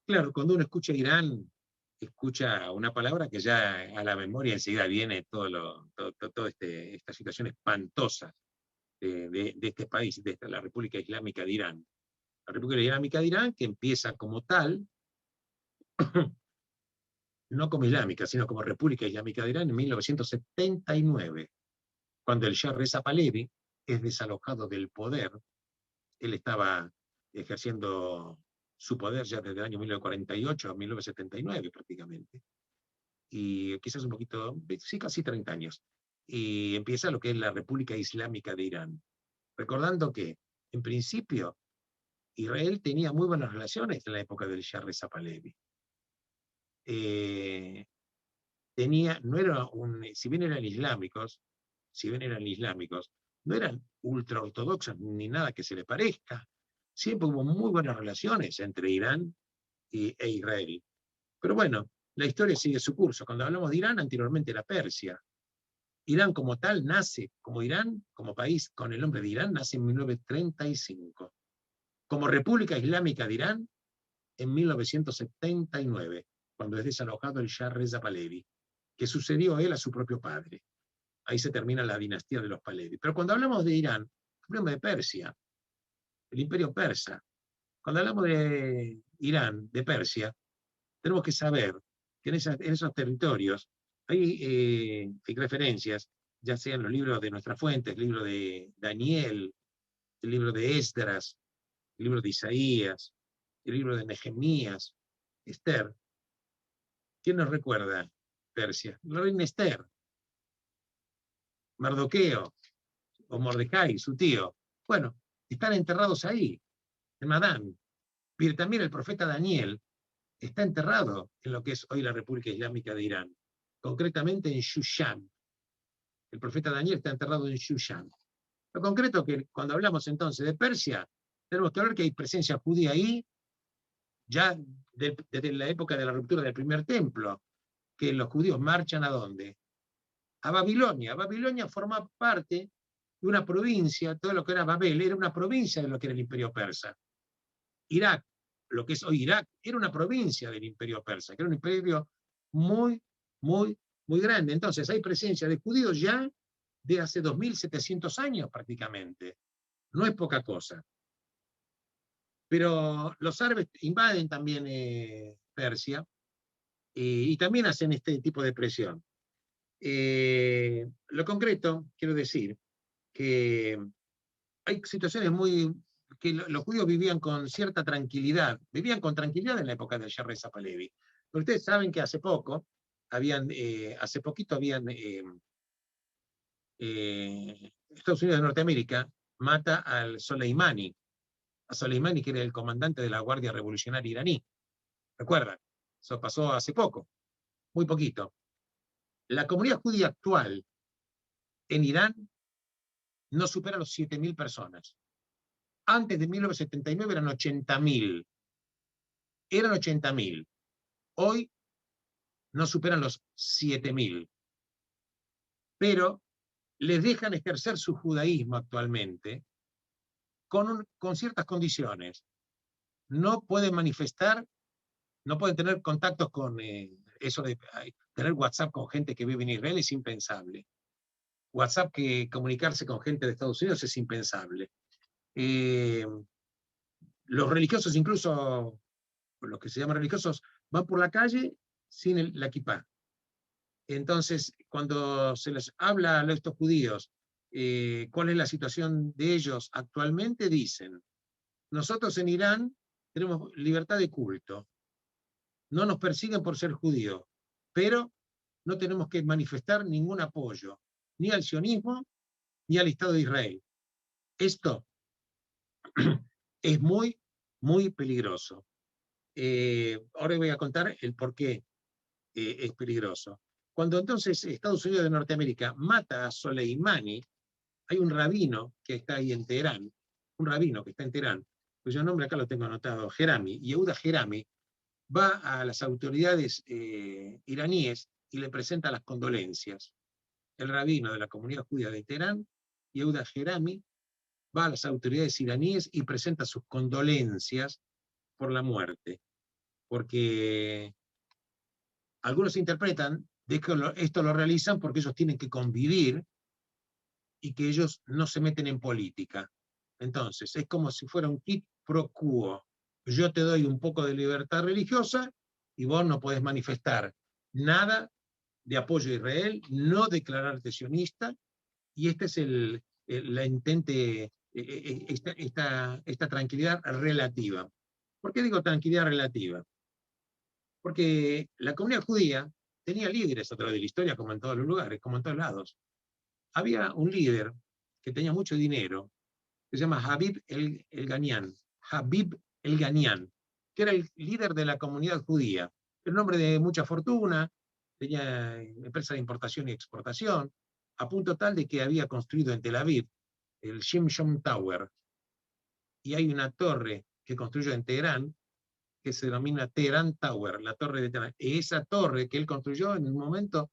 Claro, cuando uno escucha Irán, escucha una palabra que ya a la memoria enseguida viene toda esta situación espantosa de este país, de la República Islámica de Irán. La República Islámica de Irán, que empieza como tal, no como islámica, sino como República Islámica de Irán en 1979, cuando el Shah Reza Pahlavi es desalojado del poder. Él estaba ejerciendo su poder ya desde el año 1948 a 1979 prácticamente. Y quizás un poquito, sí, casi 30 años. Y empieza lo que es la República Islámica de Irán. Recordando que, en principio, Israel tenía muy buenas relaciones en la época del Shah Reza Pahlavi. No era si bien eran islámicos, no eran ultra ortodoxos ni nada que se le parezca. Siempre hubo muy buenas relaciones entre Irán e Israel. Pero bueno, la historia sigue su curso. Cuando hablamos de Irán, anteriormente era Persia. Irán como tal nace, como Irán, como país con el nombre de Irán, nace en 1935. Como República Islámica de Irán, en 1979, cuando es desalojado el Shah Reza Pahlavi, que sucedió a él a su propio padre. Ahí se termina la dinastía de los Pahlavi. Pero cuando hablamos de Irán, hablamos de Persia, el imperio persa. Cuando hablamos de Irán, de Persia, tenemos que saber que en esos territorios hay referencias, ya sea en los libros de nuestras fuentes, el libro de Daniel, el libro de Esdras, el libro de Isaías, el libro de Nehemías, Esther. ¿Quién nos recuerda Persia? La reina Esther, Mardoqueo, o Mordecai, su tío. Bueno, están enterrados ahí, en Madán. Pero también el profeta Daniel está enterrado en lo que es hoy la República Islámica de Irán, concretamente en Shushan. El profeta Daniel está enterrado en Shushan. Lo concreto que cuando hablamos entonces de Persia, tenemos que ver que hay presencia judía ahí, ya desde la época de la ruptura del primer templo, que los judíos marchan ¿a dónde? A Babilonia. Babilonia forma parte de una provincia, todo lo que era Babel, era una provincia de lo que era el imperio persa. Irak, lo que es hoy Irak, era una provincia del imperio persa, que era un imperio muy, muy, muy grande. Entonces hay presencia de judíos ya de hace 2700 años prácticamente. No es poca cosa. Pero los árabes invaden también Persia y también hacen este tipo de presión. Lo concreto, quiero decir, que hay situaciones muy que los judíos vivían con cierta tranquilidad, vivían con tranquilidad en la época de Al Reza Pahlavi. Pero ustedes saben que hace poquito habían Estados Unidos de Norteamérica mata al Soleimani, a Soleimani, que era el comandante de la Guardia Revolucionaria iraní. ¿Recuerdan? Eso pasó hace poco, muy poquito. La comunidad judía actual en Irán no supera los 7.000 personas. Antes de 1979 eran 80.000. Eran 80.000. Hoy no superan los 7.000. Pero les dejan ejercer su judaísmo actualmente con ciertas condiciones. No pueden manifestar, no pueden tener contactos con eso de tener WhatsApp con gente que vive en Israel es impensable. WhatsApp, que comunicarse con gente de Estados Unidos es impensable. Los religiosos, incluso los que se llaman religiosos, van por la calle sin la kipá. Entonces, cuando se les habla a estos judíos cuál es la situación de ellos actualmente, dicen: nosotros en Irán tenemos libertad de culto, no nos persiguen por ser judíos, pero no tenemos que manifestar ningún apoyo, ni al sionismo, ni al Estado de Israel. Esto es muy, muy peligroso. Ahora voy a contar el por qué es peligroso. Cuando entonces Estados Unidos de Norteamérica mata a Soleimani, hay un rabino que está ahí en Teherán, un rabino que está en Teherán, cuyo nombre acá lo tengo anotado, Jerami, Yehuda Jerami, va a las autoridades iraníes y le presenta las condolencias. El rabino de la comunidad judía de Teherán, Yehuda Jerami, va a las autoridades iraníes y presenta sus condolencias por la muerte, porque algunos interpretan de que esto lo realizan porque ellos tienen que convivir y que ellos no se meten en política. Entonces, es como si fuera un quid pro quo. Yo te doy un poco de libertad religiosa y vos no podés manifestar nada de apoyo a Israel, no declararte sionista, y este es la intente, esta tranquilidad relativa. ¿Por qué digo tranquilidad relativa? Porque la comunidad judía tenía líderes a través de la historia, como en todos los lugares, como en todos lados. Había un líder que tenía mucho dinero, que se llama Habib el-Ganian, Habib el-Ganian, que era el líder de la comunidad judía. El hombre de mucha fortuna, tenía empresa de importación y exportación, a punto tal de que había construido en Tel Aviv el Shimshon Tower, y hay una torre que construyó en Teherán que se denomina Teherán Tower, la torre de Teherán. Esa torre que él construyó en un momento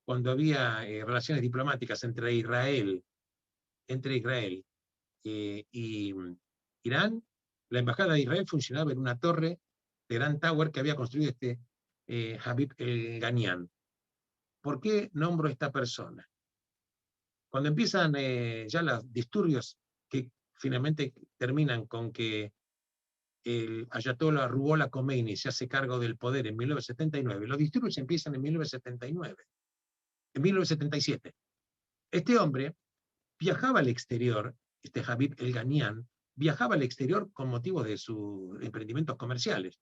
cuando había relaciones diplomáticas entre Israel y Irán, la embajada de Israel funcionaba en una torre, Teherán Tower, que había construido Habib el-Ganian. ¿Por qué nombro a esta persona? Cuando empiezan ya los disturbios que finalmente terminan con que el Ayatollah Ruhollah Khomeini se hace cargo del poder en 1979, los disturbios empiezan en 1979, en 1977. Este hombre viajaba al exterior, Habib el-Ganian, viajaba al exterior con motivo de sus emprendimientos comerciales.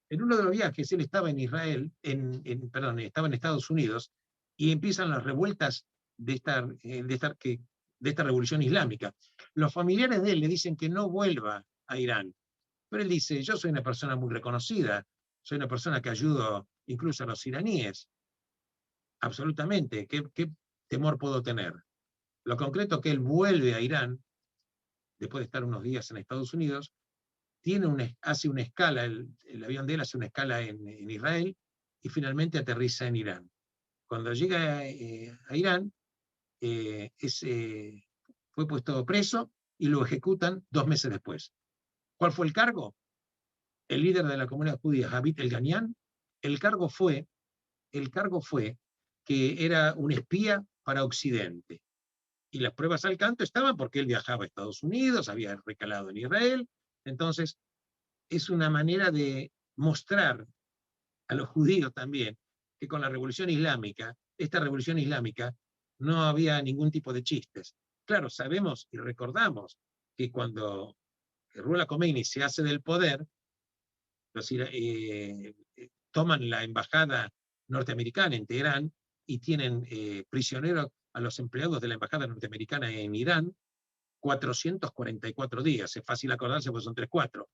En uno de los viajes él estaba en Israel, estaba en Estados Unidos, y empiezan las revueltas de estar que de esta revolución islámica. Los familiares de él le dicen que no vuelva a Irán, pero él dice, yo soy una persona muy reconocida, soy una persona que ayudo incluso a los iraníes, absolutamente, ¿qué temor puedo tener? Lo concreto es que él vuelve a Irán, después de estar unos días en Estados Unidos, hace una escala, el avión de él hace una escala en Israel, y finalmente aterriza en Irán. Cuando llega a Irán, fue puesto preso y lo ejecutan 2 meses después. ¿Cuál fue el cargo? El líder de la comunidad judía, Javid El-Ganian, el cargo fue que era un espía para Occidente. Y las pruebas al canto estaban porque él viajaba a Estados Unidos, había recalado en Israel. Entonces, es una manera de mostrar a los judíos también que con la revolución islámica, esta revolución islámica, no había ningún tipo de chistes. Claro, sabemos y recordamos que cuando Ruhollah Khomeini se hace del poder, toman la embajada norteamericana en Teherán y tienen prisioneros a los empleados de la embajada norteamericana en Irán 444 días. Es fácil acordarse porque son 3-4.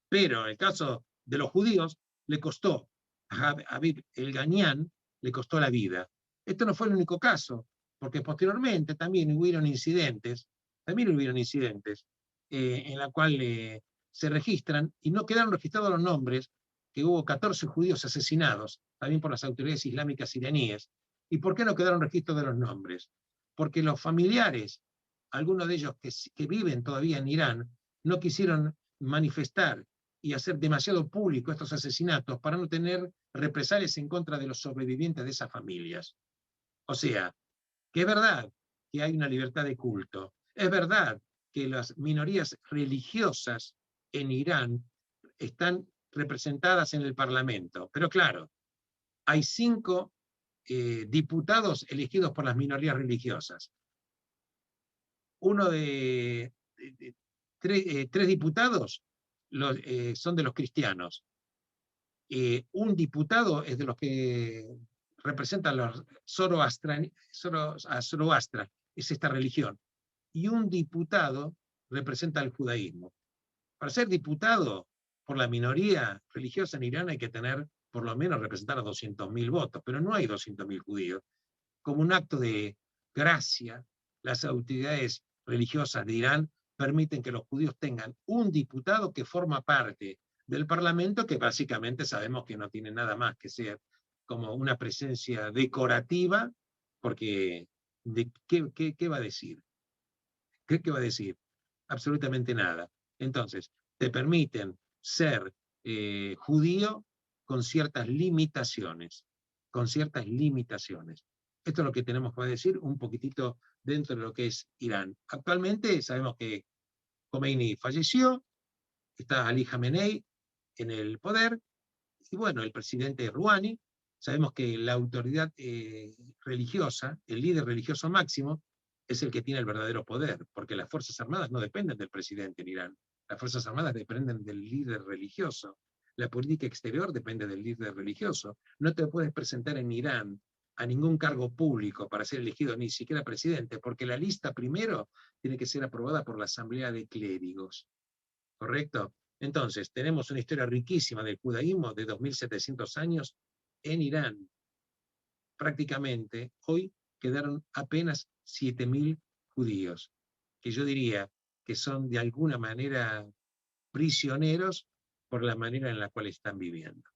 Pero en el caso de los judíos, le costó a Javid El-Ganian, le costó la vida. Esto no fue el único caso, porque posteriormente también hubieron incidentes en la cual se registran, y no quedaron registrados los nombres, que hubo 14 judíos asesinados, también por las autoridades islámicas iraníes. ¿Y por qué no quedaron registros de los nombres? Porque los familiares, algunos de ellos que viven todavía en Irán, no quisieron manifestar y hacer demasiado público estos asesinatos para no tener represalias en contra de los sobrevivientes de esas familias. O sea, que es verdad que hay una libertad de culto, es verdad que las minorías religiosas en Irán están representadas en el Parlamento, pero claro, hay 5 diputados elegidos por las minorías religiosas. Tres diputados son de los cristianos. Un diputado es de los que representan los Zoroastra, es esta religión. Y un diputado representa el judaísmo. Para ser diputado por la minoría religiosa en Irán hay que tener, por lo menos, representar a 200.000 votos, pero no hay 200.000 judíos. Como un acto de gracia, las autoridades religiosas de Irán permiten que los judíos tengan un diputado que forma parte del Parlamento, que básicamente sabemos que no tiene nada más que ser como una presencia decorativa, porque ¿qué va a decir? ¿Qué va a decir? Absolutamente nada. Entonces, te permiten ser judío con ciertas limitaciones, Esto es lo que tenemos que decir un poquitito dentro de lo que es Irán. Actualmente sabemos que Khomeini falleció, está Ali Khamenei en el poder, y bueno, el presidente Rouhani, sabemos que la autoridad religiosa, el líder religioso máximo, es el que tiene el verdadero poder, porque las Fuerzas Armadas no dependen del presidente en Irán, las Fuerzas Armadas dependen del líder religioso, la política exterior depende del líder religioso. No te puedes presentar en Irán a ningún cargo público para ser elegido ni siquiera presidente, porque la lista primero tiene que ser aprobada por la Asamblea de Clérigos, ¿correcto? Entonces, tenemos una historia riquísima del judaísmo de 2.700 años en Irán. Prácticamente, hoy quedaron apenas 7.000 judíos, que yo diría que son de alguna manera prisioneros por la manera en la cual están viviendo.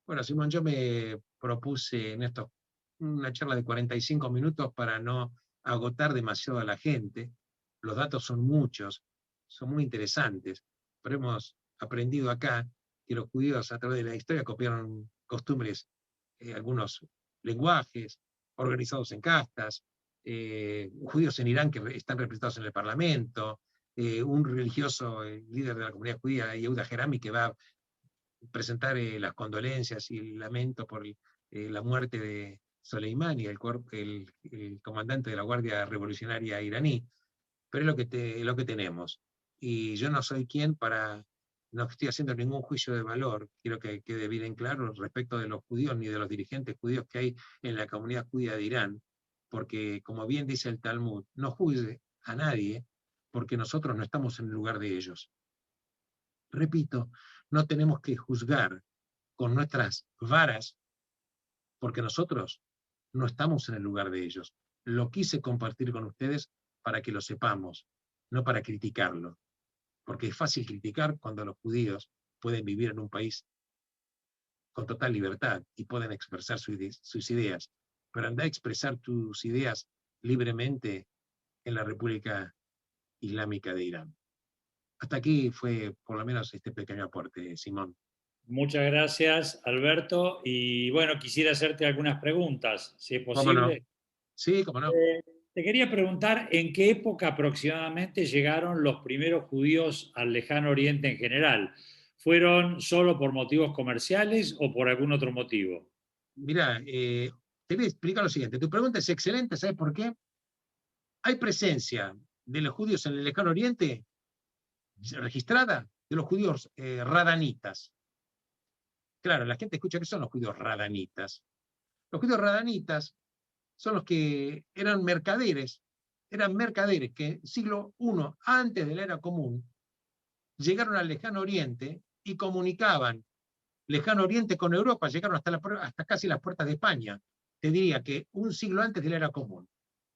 Bueno, Simón, yo me propuse en esto una charla de 45 minutos para no agotar demasiado a la gente. Los datos son muchos, son muy interesantes, pero hemos aprendido acá que los judíos a través de la historia copiaron costumbres, algunos lenguajes, organizados en castas, judíos en Irán que están representados en el Parlamento, un religioso, líder de la comunidad judía, Yehuda Jerami, que va a presentar las condolencias y el lamento por la muerte de Soleimani, el comandante de la Guardia Revolucionaria iraní. Pero es lo que tenemos. Y yo no soy quien no estoy haciendo ningún juicio de valor, quiero que quede bien claro respecto de los judíos ni de los dirigentes judíos que hay en la comunidad judía de Irán, porque como bien dice el Talmud, no juzgue a nadie, porque nosotros no estamos en el lugar de ellos. Repito, no tenemos que juzgar con nuestras varas, porque nosotros no estamos en el lugar de ellos. Lo quise compartir con ustedes para que lo sepamos, no para criticarlo, porque es fácil criticar cuando los judíos pueden vivir en un país con total libertad y pueden expresar sus ideas, pero anda a expresar tus ideas libremente en la República Islámica de Irán. Hasta aquí fue por lo menos este pequeño aporte, Simón. Muchas gracias, Alberto. Y bueno, quisiera hacerte algunas preguntas, si es ¿Cómo no? posible. Sí, cómo no. Te quería preguntar en qué época aproximadamente llegaron los primeros judíos al Lejano Oriente en general. ¿Fueron solo por motivos comerciales o por algún otro motivo? Mira, te voy a explicar lo siguiente. Tu pregunta es excelente, ¿sabes por qué? Hay presencia de los judíos en el Lejano Oriente registrada de los judíos radanitas. Claro, la gente escucha que son los judíos radanitas. Los judíos radanitas son los que eran mercaderes que siglo I antes de la era común llegaron al Lejano Oriente y comunicaban Lejano Oriente con Europa, llegaron hasta casi las puertas de España. Te diría que un siglo antes de la era común.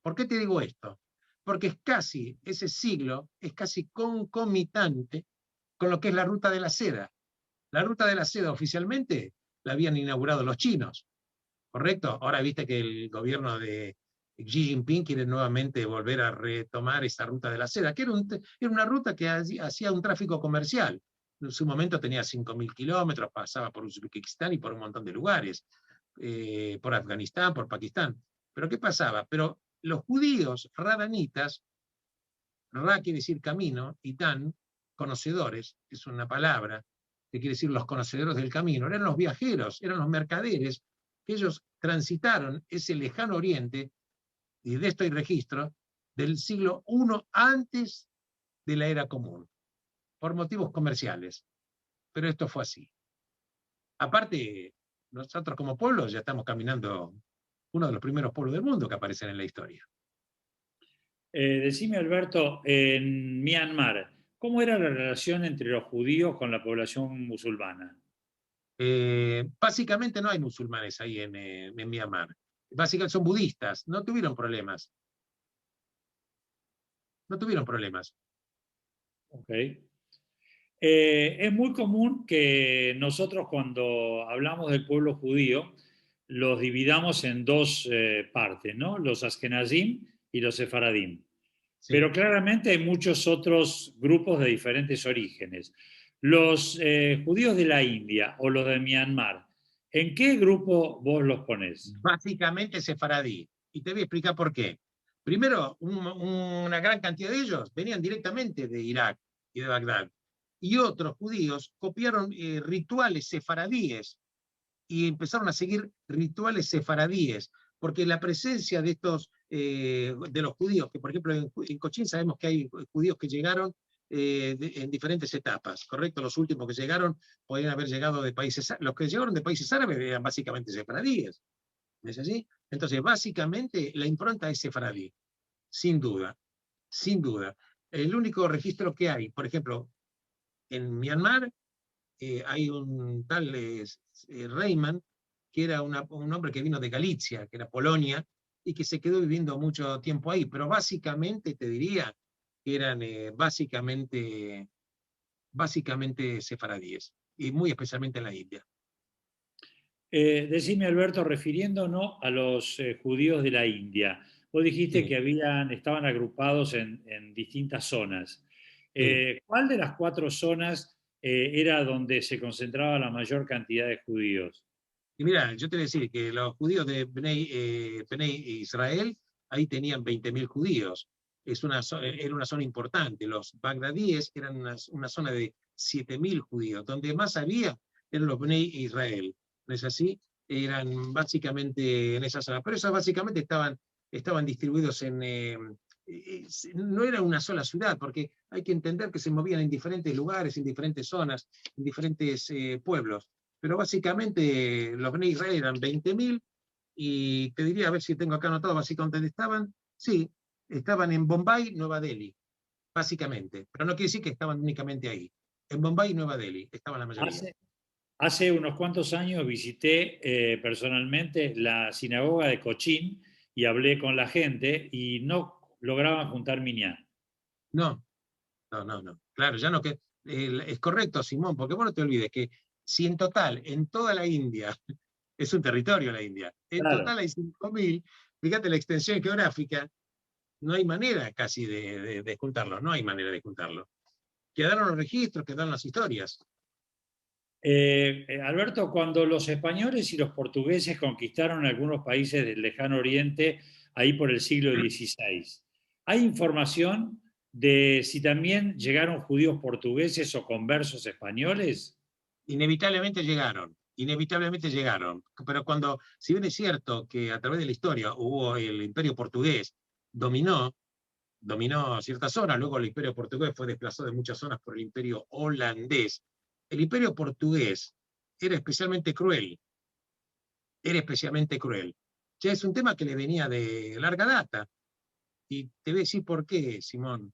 ¿Por qué te digo esto? Porque ese siglo es casi concomitante con lo que es la ruta de la seda. La ruta de la seda oficialmente la habían inaugurado los chinos, ¿correcto? Ahora viste que el gobierno de Xi Jinping quiere nuevamente volver a retomar esa ruta de la seda, que era una ruta que hacía un tráfico comercial. En su momento tenía 5.000 kilómetros, pasaba por Uzbekistán y por un montón de lugares, por Afganistán, por Pakistán. Pero ¿qué pasaba? Pero los judíos radanitas, Ra quiere decir camino, y Tan, conocedores, es una palabra que quiere decir los conocedores del camino, eran los viajeros, eran los mercaderes, que ellos transitaron ese Lejano Oriente, y de esto hay registro, del siglo I antes de la era común, por motivos comerciales. Pero esto fue así. Aparte, nosotros como pueblo ya estamos caminando uno de los primeros pueblos del mundo que aparecen en la historia. Decime, Alberto, en Myanmar, ¿cómo era la relación entre los judíos con la población musulmana? Básicamente no hay musulmanes ahí en Myanmar. Básicamente son budistas. No tuvieron problemas. No tuvieron problemas. Ok. Es muy común que nosotros cuando hablamos del pueblo judío los dividamos en dos partes, ¿no? Los Ashkenazim y los Sefaradim. Sí. Pero claramente hay muchos otros grupos de diferentes orígenes. Los judíos de la India o los de Myanmar, ¿en qué grupo vos los ponés? Básicamente sefaradí. Y te voy a explicar por qué. Primero, una gran cantidad de ellos venían directamente de Irak y de Bagdad. Y otros judíos copiaron rituales sefaradíes y empezaron a seguir rituales sefaradíes, porque la presencia de de los judíos, que por ejemplo en Cochín sabemos que hay judíos que llegaron en diferentes etapas, ¿correcto? Los últimos que llegaron podían haber llegado de países, los que llegaron de países árabes eran básicamente sefaradíes, ¿no es así? Entonces, básicamente la impronta es sefaradí, sin duda, sin duda. El único registro que hay, por ejemplo, en Myanmar, hay un tal Reimann, que era un hombre que vino de Galicia, que era Polonia, y que se quedó viviendo mucho tiempo ahí, pero básicamente te diría que eran básicamente sefaradíes, y muy especialmente en la India. Decime, Alberto, refiriéndonos a los judíos de la India, vos dijiste Sí, que estaban agrupados en distintas zonas. sí. ¿Cuál de las cuatro zonas era donde se concentraba la mayor cantidad de judíos? Y mira, yo te voy a decir que los judíos de Bnei Israel, ahí tenían 20.000 judíos. Era una zona importante. Los bagdadíes eran una zona de 7.000 judíos. Donde más había eran los Bnei Israel. ¿No es así? Eran básicamente en esa zona. Pero esos básicamente estaban distribuidos no era una sola ciudad, porque hay que entender que se movían en diferentes lugares, en diferentes zonas, en diferentes pueblos. Pero básicamente los Bnei Israel eran 20.000 y te diría, a ver si tengo acá anotado básicamente dónde estaban. Sí, estaban en Bombay, Nueva Delhi, básicamente. Pero no quiere decir que estaban únicamente ahí. En Bombay y Nueva Delhi estaban la mayoría. Hace, hace unos cuantos años visité personalmente la sinagoga de Cochín y hablé con la gente y no lograban juntar minyan. No, no. Claro, ya no que es correcto, Simón, porque vos no te olvides que si en total, en toda la India, es un territorio la India, en Claro. total hay 5.000, fíjate la extensión geográfica, no hay manera casi de juntarlo, no hay manera de juntarlo. Quedaron los registros, quedaron las historias. Alberto, cuando los españoles y los portugueses conquistaron algunos países del lejano oriente, ahí por el siglo XVI, ¿hay información de si también llegaron judíos portugueses o conversos españoles? Inevitablemente llegaron, pero cuando, si bien es cierto que a través de la historia hubo el imperio portugués, dominó, dominó ciertas zonas, luego el imperio portugués fue desplazado de muchas zonas por el imperio holandés, el imperio portugués era especialmente cruel, era especialmente cruel. Ya es un tema que le venía de larga data, y te voy a decir por qué, Simón.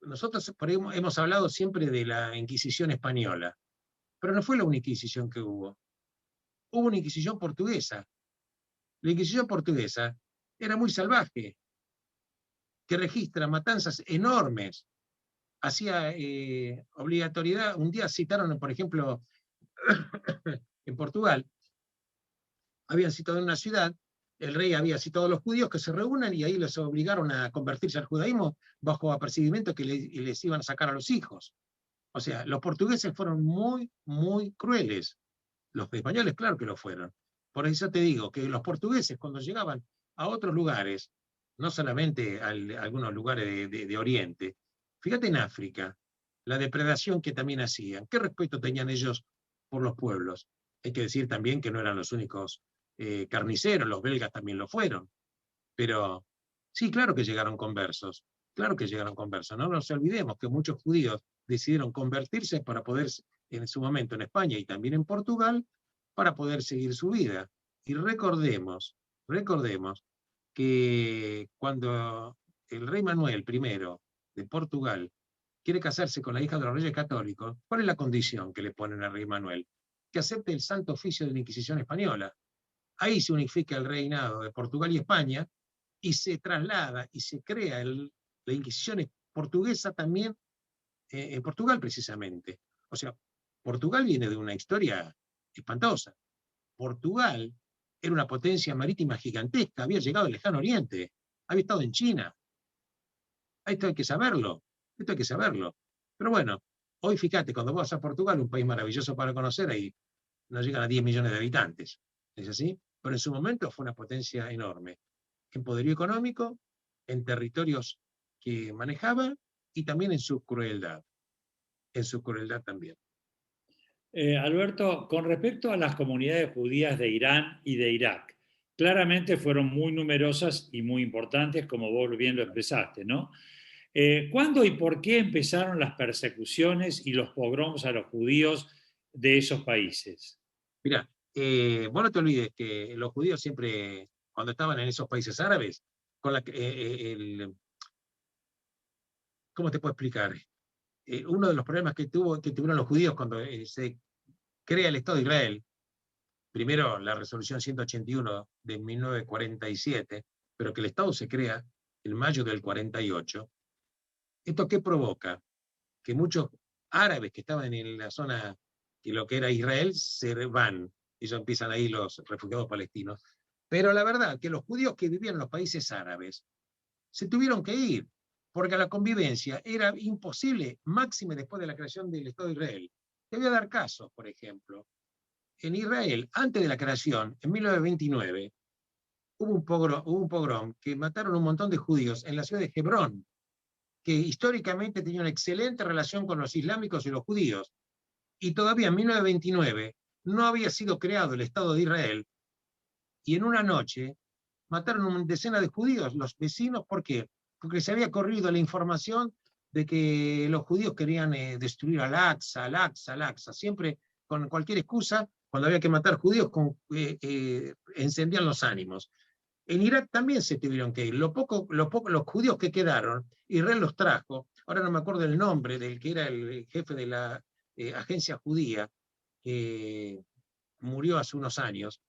Nosotros hemos hablado siempre de la Inquisición española, pero no fue la única Inquisición que hubo. Hubo una Inquisición portuguesa. La Inquisición portuguesa era muy salvaje, que registra matanzas enormes, hacía obligatoriedad. Un día citaron, por ejemplo, en Portugal, habían citado en una ciudad, el rey había citado a los judíos que se reúnan y ahí les obligaron a convertirse al judaísmo bajo apercibimiento que les iban a sacar a los hijos. O sea, los portugueses fueron muy crueles. Los españoles, claro que lo fueron. Por eso te digo que los portugueses, cuando llegaban a otros lugares, no solamente a algunos lugares de Oriente, fíjate en África, la depredación que también hacían, qué respeto tenían ellos por los pueblos. Hay que decir también que no eran los únicos carniceros, los belgas también lo fueron. Pero sí, claro que llegaron conversos. No nos olvidemos que muchos judíos decidieron convertirse para poder, en su momento en España y también en Portugal, para poder seguir su vida. Y recordemos que cuando el rey Manuel I de Portugal quiere casarse con la hija de los reyes católicos, ¿cuál es la condición que le ponen al rey Manuel? Que acepte el santo oficio de la Inquisición española. Ahí se unifica el reinado de Portugal y España y se traslada y se crea la Inquisición portuguesa también en Portugal precisamente. O sea, Portugal viene de una historia espantosa. Portugal era una potencia marítima gigantesca, había llegado al lejano oriente, había estado en China. Esto hay que saberlo, esto hay que saberlo. Pero bueno, hoy fíjate, cuando vas a Portugal, un país maravilloso para conocer, ahí no llegan a 10 millones de habitantes. ¿Es así? Pero en su momento fue una potencia enorme, en poderío económico, en territorios que manejaba y también en su crueldad también. Alberto, con respecto a las comunidades judías de Irán y de Irak, claramente fueron muy numerosas y muy importantes, como vos bien lo expresaste, ¿no? ¿Cuándo y por qué empezaron las persecuciones y los pogroms a los judíos de esos países? Mira, vos no te olvides que los judíos siempre, cuando estaban en esos países árabes, con ¿cómo te puedo explicar? Uno de los problemas que tuvieron los judíos cuando se crea el Estado de Israel, primero la resolución 181 de 1947, pero que el Estado se crea en mayo del 48, ¿esto qué provoca? Que muchos árabes que estaban en la zona que lo que era Israel se van, ellos empiezan ahí los refugiados palestinos, pero la verdad que los judíos que vivían en los países árabes se tuvieron que ir, porque la convivencia era imposible, máxime después de la creación del Estado de Israel. Te voy a dar casos, por ejemplo. En Israel, antes de la creación, en 1929, hubo un pogrom que mataron un montón de judíos en la ciudad de Hebrón, que históricamente tenía una excelente relación con los islámicos y los judíos. Y todavía en 1929 no había sido creado el Estado de Israel, y en una noche mataron una decena de judíos, los vecinos. ¿Por qué? Porque se había corrido la información de que los judíos querían destruir al-Aqsa, siempre con cualquier excusa, cuando había que matar judíos, encendían los ánimos. En Irak también se tuvieron que ir. Los judíos que quedaron, Israel los trajo. Ahora no me acuerdo el nombre del que era el jefe de la agencia judía, que murió hace unos años.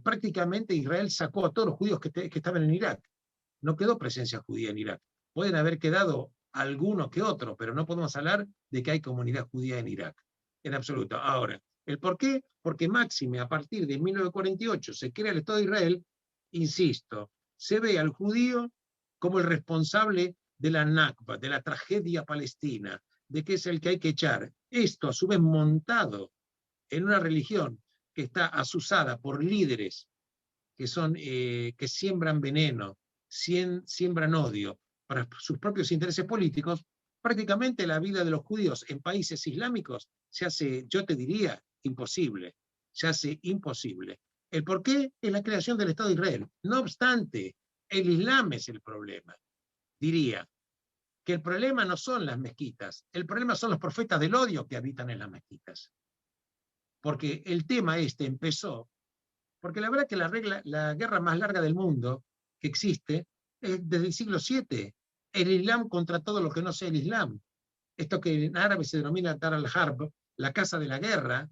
Prácticamente Israel sacó a todos los judíos que estaban en Irak. No quedó presencia judía en Irak. Pueden haber quedado alguno que otro, pero no podemos hablar de que hay comunidad judía en Irak, en absoluto. Ahora, ¿el por qué? Porque máxime, a partir de 1948 se crea el Estado de Israel, insisto, se ve al judío como el responsable de la Nakba, de la tragedia palestina, de que es el que hay que echar. Esto, a su vez, montado en una religión que está asusada por líderes que siembran veneno, siembran odio para sus propios intereses políticos, prácticamente la vida de los judíos en países islámicos se hace, yo te diría, imposible. Se hace imposible. ¿El por qué? Es la creación del Estado de Israel. No obstante, el Islam es el problema. Diría que el problema no son las mezquitas, el problema son los profetas del odio que habitan en las mezquitas. Porque el tema este empezó, porque la verdad que la guerra más larga del mundo que existe es desde el siglo VII, el Islam contra todo lo que no sea el Islam. Esto que en árabe se denomina Dar al-Harb, la casa de la guerra,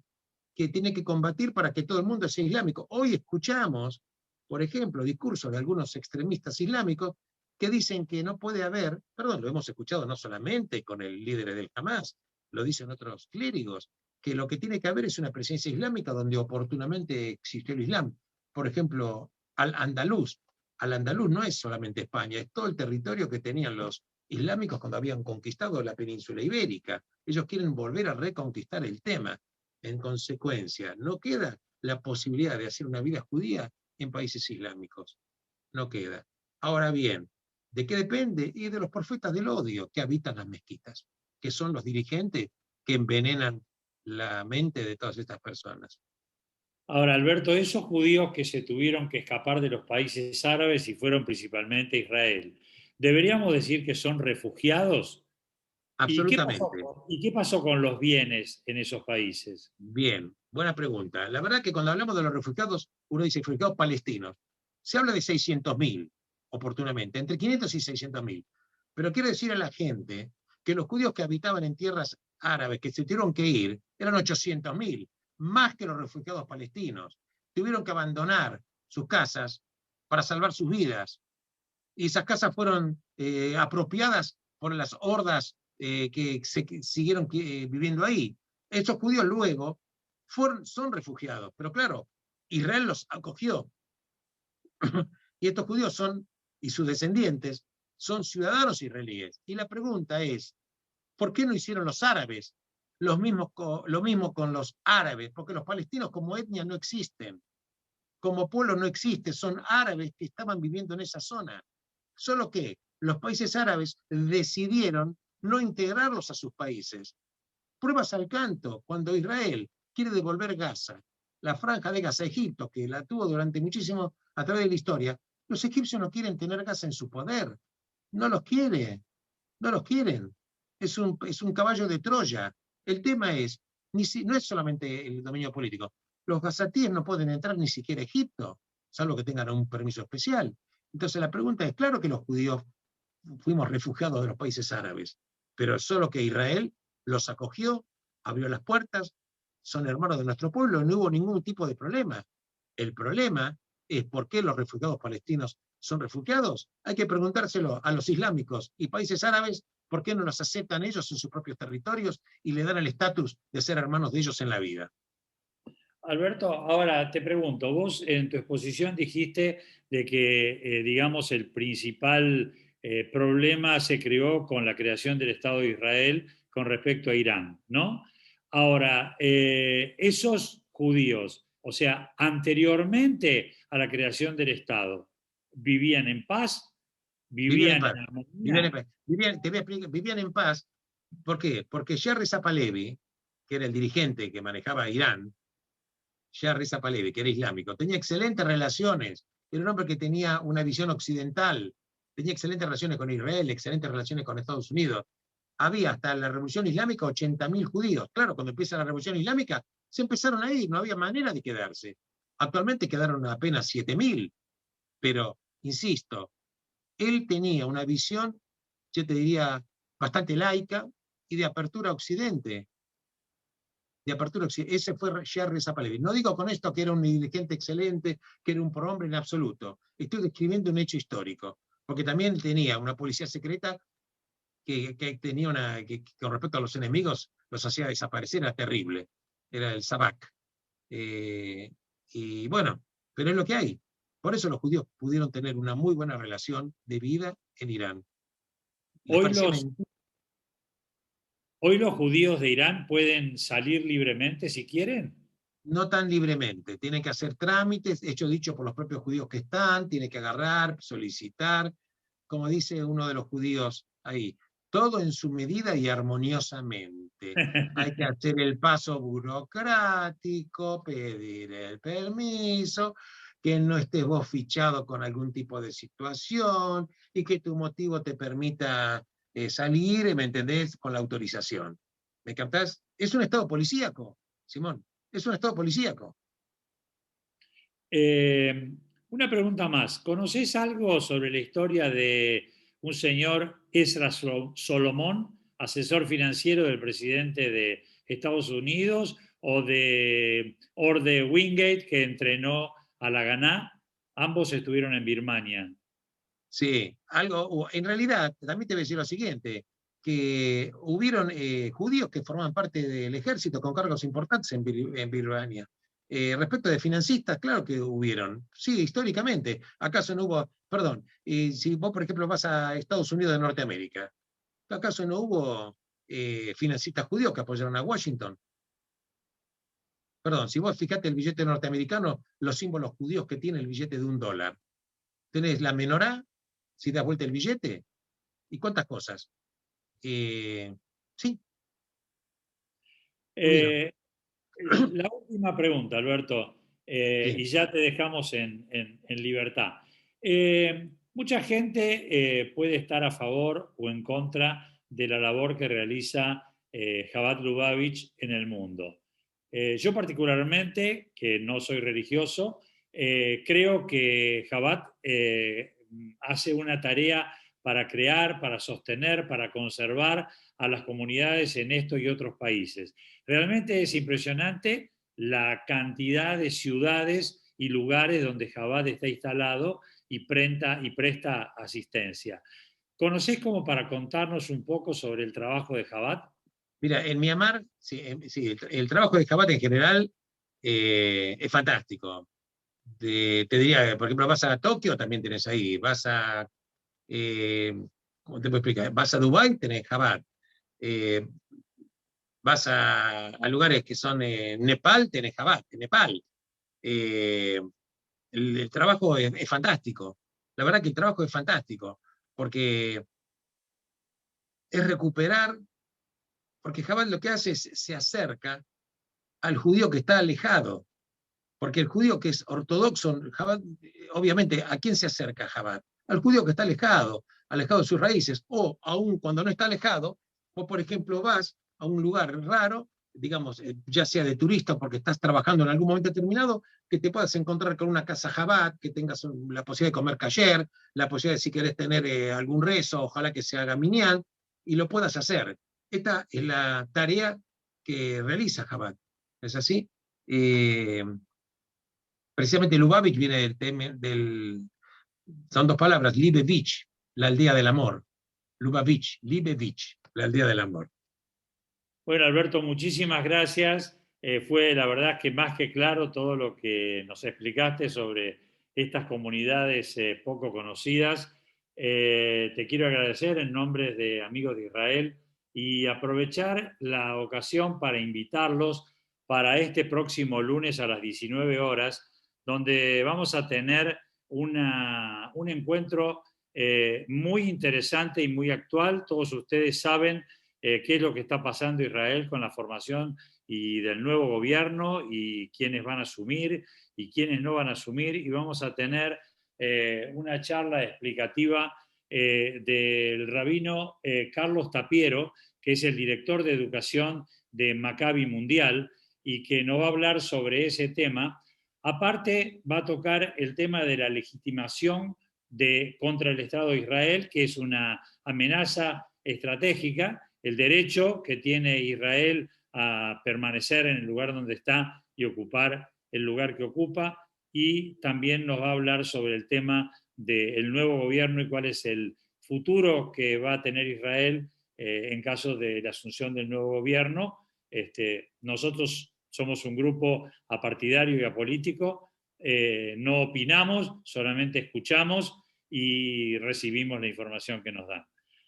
que tiene que combatir para que todo el mundo sea islámico. Hoy escuchamos, por ejemplo, discursos de algunos extremistas islámicos que dicen que no puede haber, perdón, lo hemos escuchado no solamente con el líder del Hamas, lo dicen otros clérigos, que lo que tiene que haber es una presencia islámica donde oportunamente existió el Islam. Por ejemplo, Al-Andalus. Al-Andalus no es solamente España, es todo el territorio que tenían los islámicos cuando habían conquistado la península ibérica. Ellos quieren volver a reconquistar el tema. En consecuencia, no queda la posibilidad de hacer una vida judía en países islámicos. No queda. Ahora bien, ¿de qué depende? Y de los profetas del odio que habitan las mezquitas, que son los dirigentes que envenenan la mente de todas estas personas. Ahora, Alberto, esos judíos que se tuvieron que escapar de los países árabes y fueron principalmente a Israel, ¿deberíamos decir que son refugiados? Absolutamente. ¿Y qué pasó con los bienes en esos países? Bien, buena pregunta. La verdad que cuando hablamos de los refugiados, uno dice refugiados palestinos. Se habla de 600.000, oportunamente, entre 500 y 600.000. Pero quiero decir a la gente que los judíos que habitaban en tierras árabes, que se tuvieron que ir, eran 800.000, más que los refugiados palestinos. Tuvieron que abandonar sus casas para salvar sus vidas. Y esas casas fueron apropiadas por las hordas que siguieron viviendo ahí. Esos judíos luego son refugiados, pero claro, Israel los acogió. Y estos judíos y sus descendientes son ciudadanos israelíes. Y la pregunta es, ¿por qué no hicieron los árabes lo mismo con los árabes? Porque los palestinos como etnia no existen, como pueblo no existe, son árabes que estaban viviendo en esa zona. Solo que los países árabes decidieron no integrarlos a sus países. Pruebas al canto, cuando Israel quiere devolver Gaza, la franja de Gaza a Egipto, que la tuvo durante muchísimo a través de la historia, los egipcios no quieren tener Gaza en su poder. No los quieren. No los quieren. Es un caballo de Troya. El tema es, no es solamente el dominio político. Los gazatíes no pueden entrar ni siquiera a Egipto, salvo que tengan un permiso especial. Entonces la pregunta es, claro que los judíos fuimos refugiados de los países árabes, pero solo que Israel los acogió, abrió las puertas, son hermanos de nuestro pueblo, no hubo ningún tipo de problema. El problema es por qué los refugiados palestinos son refugiados. Hay que preguntárselo a los islámicos y países árabes, ¿por qué no los aceptan ellos en sus propios territorios y le dan el estatus de ser hermanos de ellos en la vida? Alberto, ahora te pregunto, vos en tu exposición dijiste de que, digamos, el principal problema se creó con la creación del Estado de Israel con respecto a Irán, ¿no? Ahora, esos judíos, o sea, anteriormente a la creación del Estado, ¿vivían en paz? Vivían en ¿Vivían paz. en Vivían en armonía? paz. Te voy a explicar, vivían en paz. ¿Por qué? Porque Sherry Zapalevi, que era el dirigente que manejaba Irán, Sherry Zapalevi, que era islámico, tenía excelentes relaciones, era un hombre que tenía una visión occidental, tenía excelentes relaciones con Israel, excelentes relaciones con Estados Unidos. Había hasta la Revolución Islámica 80.000 judíos. Claro, cuando empieza la Revolución Islámica, se empezaron a ir, no había manera de quedarse. Actualmente quedaron apenas 7.000, pero insisto, él tenía una visión, yo te diría, bastante laica y de apertura a Occidente. Ese fue Jean Reza Pahlavi. No digo con esto que era un dirigente excelente, que era un prohombre en absoluto. Estoy describiendo un hecho histórico, porque también tenía una policía secreta que tenía que con respecto a los enemigos los hacía desaparecer, era terrible. Era el Sabak. Y bueno, pero es lo que hay. Por eso los judíos pudieron tener una muy buena relación de vida en Irán. Les Hoy parecía los, mentira. hoy los judíos de Irán pueden salir libremente si quieren. No tan libremente, tienen que hacer trámites, hecho dicho por los propios judíos que están, tienen que agarrar, solicitar, como dice uno de los judíos ahí, todo en su medida y armoniosamente. Hay que hacer el paso burocrático, pedir el permiso, que no estés vos fichado con algún tipo de situación y que tu motivo te permita salir, ¿me entendés? Con la autorización. ¿Me captás? Es un estado policíaco, Simón. Es un estado policíaco. Eh, una pregunta más. ¿Conoces algo sobre la historia de un señor Ezra Solomón, asesor financiero del presidente de Estados Unidos, o de Orde Wingate, que entrenó a la Ganá? Ambos estuvieron en Birmania. Sí, algo, en realidad, también te voy a decir lo siguiente, que hubieron judíos que formaban parte del ejército con cargos importantes en Birmania. Respecto de financistas, claro que hubieron. Sí, históricamente. ¿Acaso no hubo, perdón, si vos, por ejemplo, vas a Estados Unidos de Norteamérica, ¿acaso no hubo financistas judíos que apoyaron a Washington? Perdón, si vos fijate el billete norteamericano, los símbolos judíos que tiene el billete de $1. Tenés la menorá, si das vuelta el billete, y cuántas cosas. Sí, hubieron. Eh, la última pregunta, Alberto, Sí. y ya te dejamos en libertad. Mucha gente puede estar a favor o en contra de la labor que realiza Chabad Lubavitch en el mundo. Yo particularmente, que no soy religioso, creo que Chabad hace una tarea para crear, para sostener, para conservar a las comunidades en estos y otros países. Realmente es impresionante la cantidad de ciudades y lugares donde Chabad está instalado y presta asistencia. ¿Conocés como para contarnos un poco sobre el trabajo de Chabad? Mira, en Myanmar, sí, sí, el trabajo de Jabat en general es fantástico. Te diría, por ejemplo, vas a Tokio, también tenés ahí. Eh, ¿Cómo te puedo explicar? Vas a Dubái, tenés Jabat. Eh, Vas a lugares que son Nepal, tenés Jabat, en Nepal. Eh, el trabajo es fantástico. La verdad que el trabajo es fantástico, porque es recuperar, porque Chabad lo que hace es se acerca al judío que está alejado, porque el judío que es ortodoxo, Chabad, obviamente, ¿a quién se acerca Chabad? Al judío que está alejado de sus raíces, o aún cuando no está alejado, o por ejemplo vas a un lugar raro, digamos, ya sea de turista porque estás trabajando en algún momento determinado, que te puedas encontrar con una casa Chabad, que tengas la posibilidad de comer kasher, la posibilidad de si querés tener algún rezo, ojalá que se haga minyan, y lo puedas hacer. Esta es la tarea que realiza Chabad. ¿Es así? Eh, Precisamente Lubavitch viene son dos palabras, Liebe Beach, la aldea del amor. Lubavitch, Liebe Beach, la aldea del amor. Bueno, Alberto, muchísimas gracias. Fue la verdad que más que claro todo lo que nos explicaste sobre estas comunidades poco conocidas. Te quiero agradecer en nombre de Amigos de Israel y aprovechar la ocasión para invitarlos para este próximo lunes a las 19 horas, donde vamos a tener un encuentro muy interesante y muy actual. Todos ustedes saben qué es lo que está pasando en Israel con la formación y del nuevo gobierno y quiénes van a asumir y quiénes no van a asumir. Y vamos a tener una charla explicativa del rabino Carlos Tapiero, que es el director de educación de Maccabi Mundial y que nos va a hablar sobre ese tema. Aparte, va a tocar el tema de la legitimación contra el Estado de Israel, que es una amenaza estratégica, el derecho que tiene Israel a permanecer en el lugar donde está y ocupar el lugar que ocupa, y también nos va a hablar sobre el tema del nuevo gobierno y cuál es el futuro que va a tener Israel en caso de la asunción del nuevo gobierno. Nosotros somos un grupo apartidario y apolítico, no opinamos, solamente escuchamos y recibimos la información que nos dan.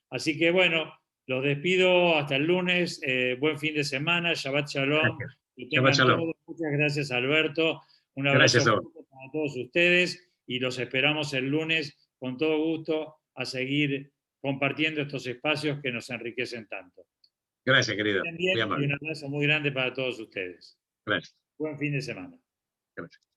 Así que bueno, los despido hasta el lunes, buen fin de semana, Shabbat Shalom, que Shabbat tengan Shalom. todos. Muchas gracias, Alberto, un Gracias abrazo a vos. fuerte para todos ustedes y los esperamos el lunes con todo gusto a seguir compartiendo estos espacios que nos enriquecen tanto. Gracias, querido. Estén Muy bien y un amable. abrazo muy grande para todos ustedes. Gracias. Buen fin de semana. Gracias.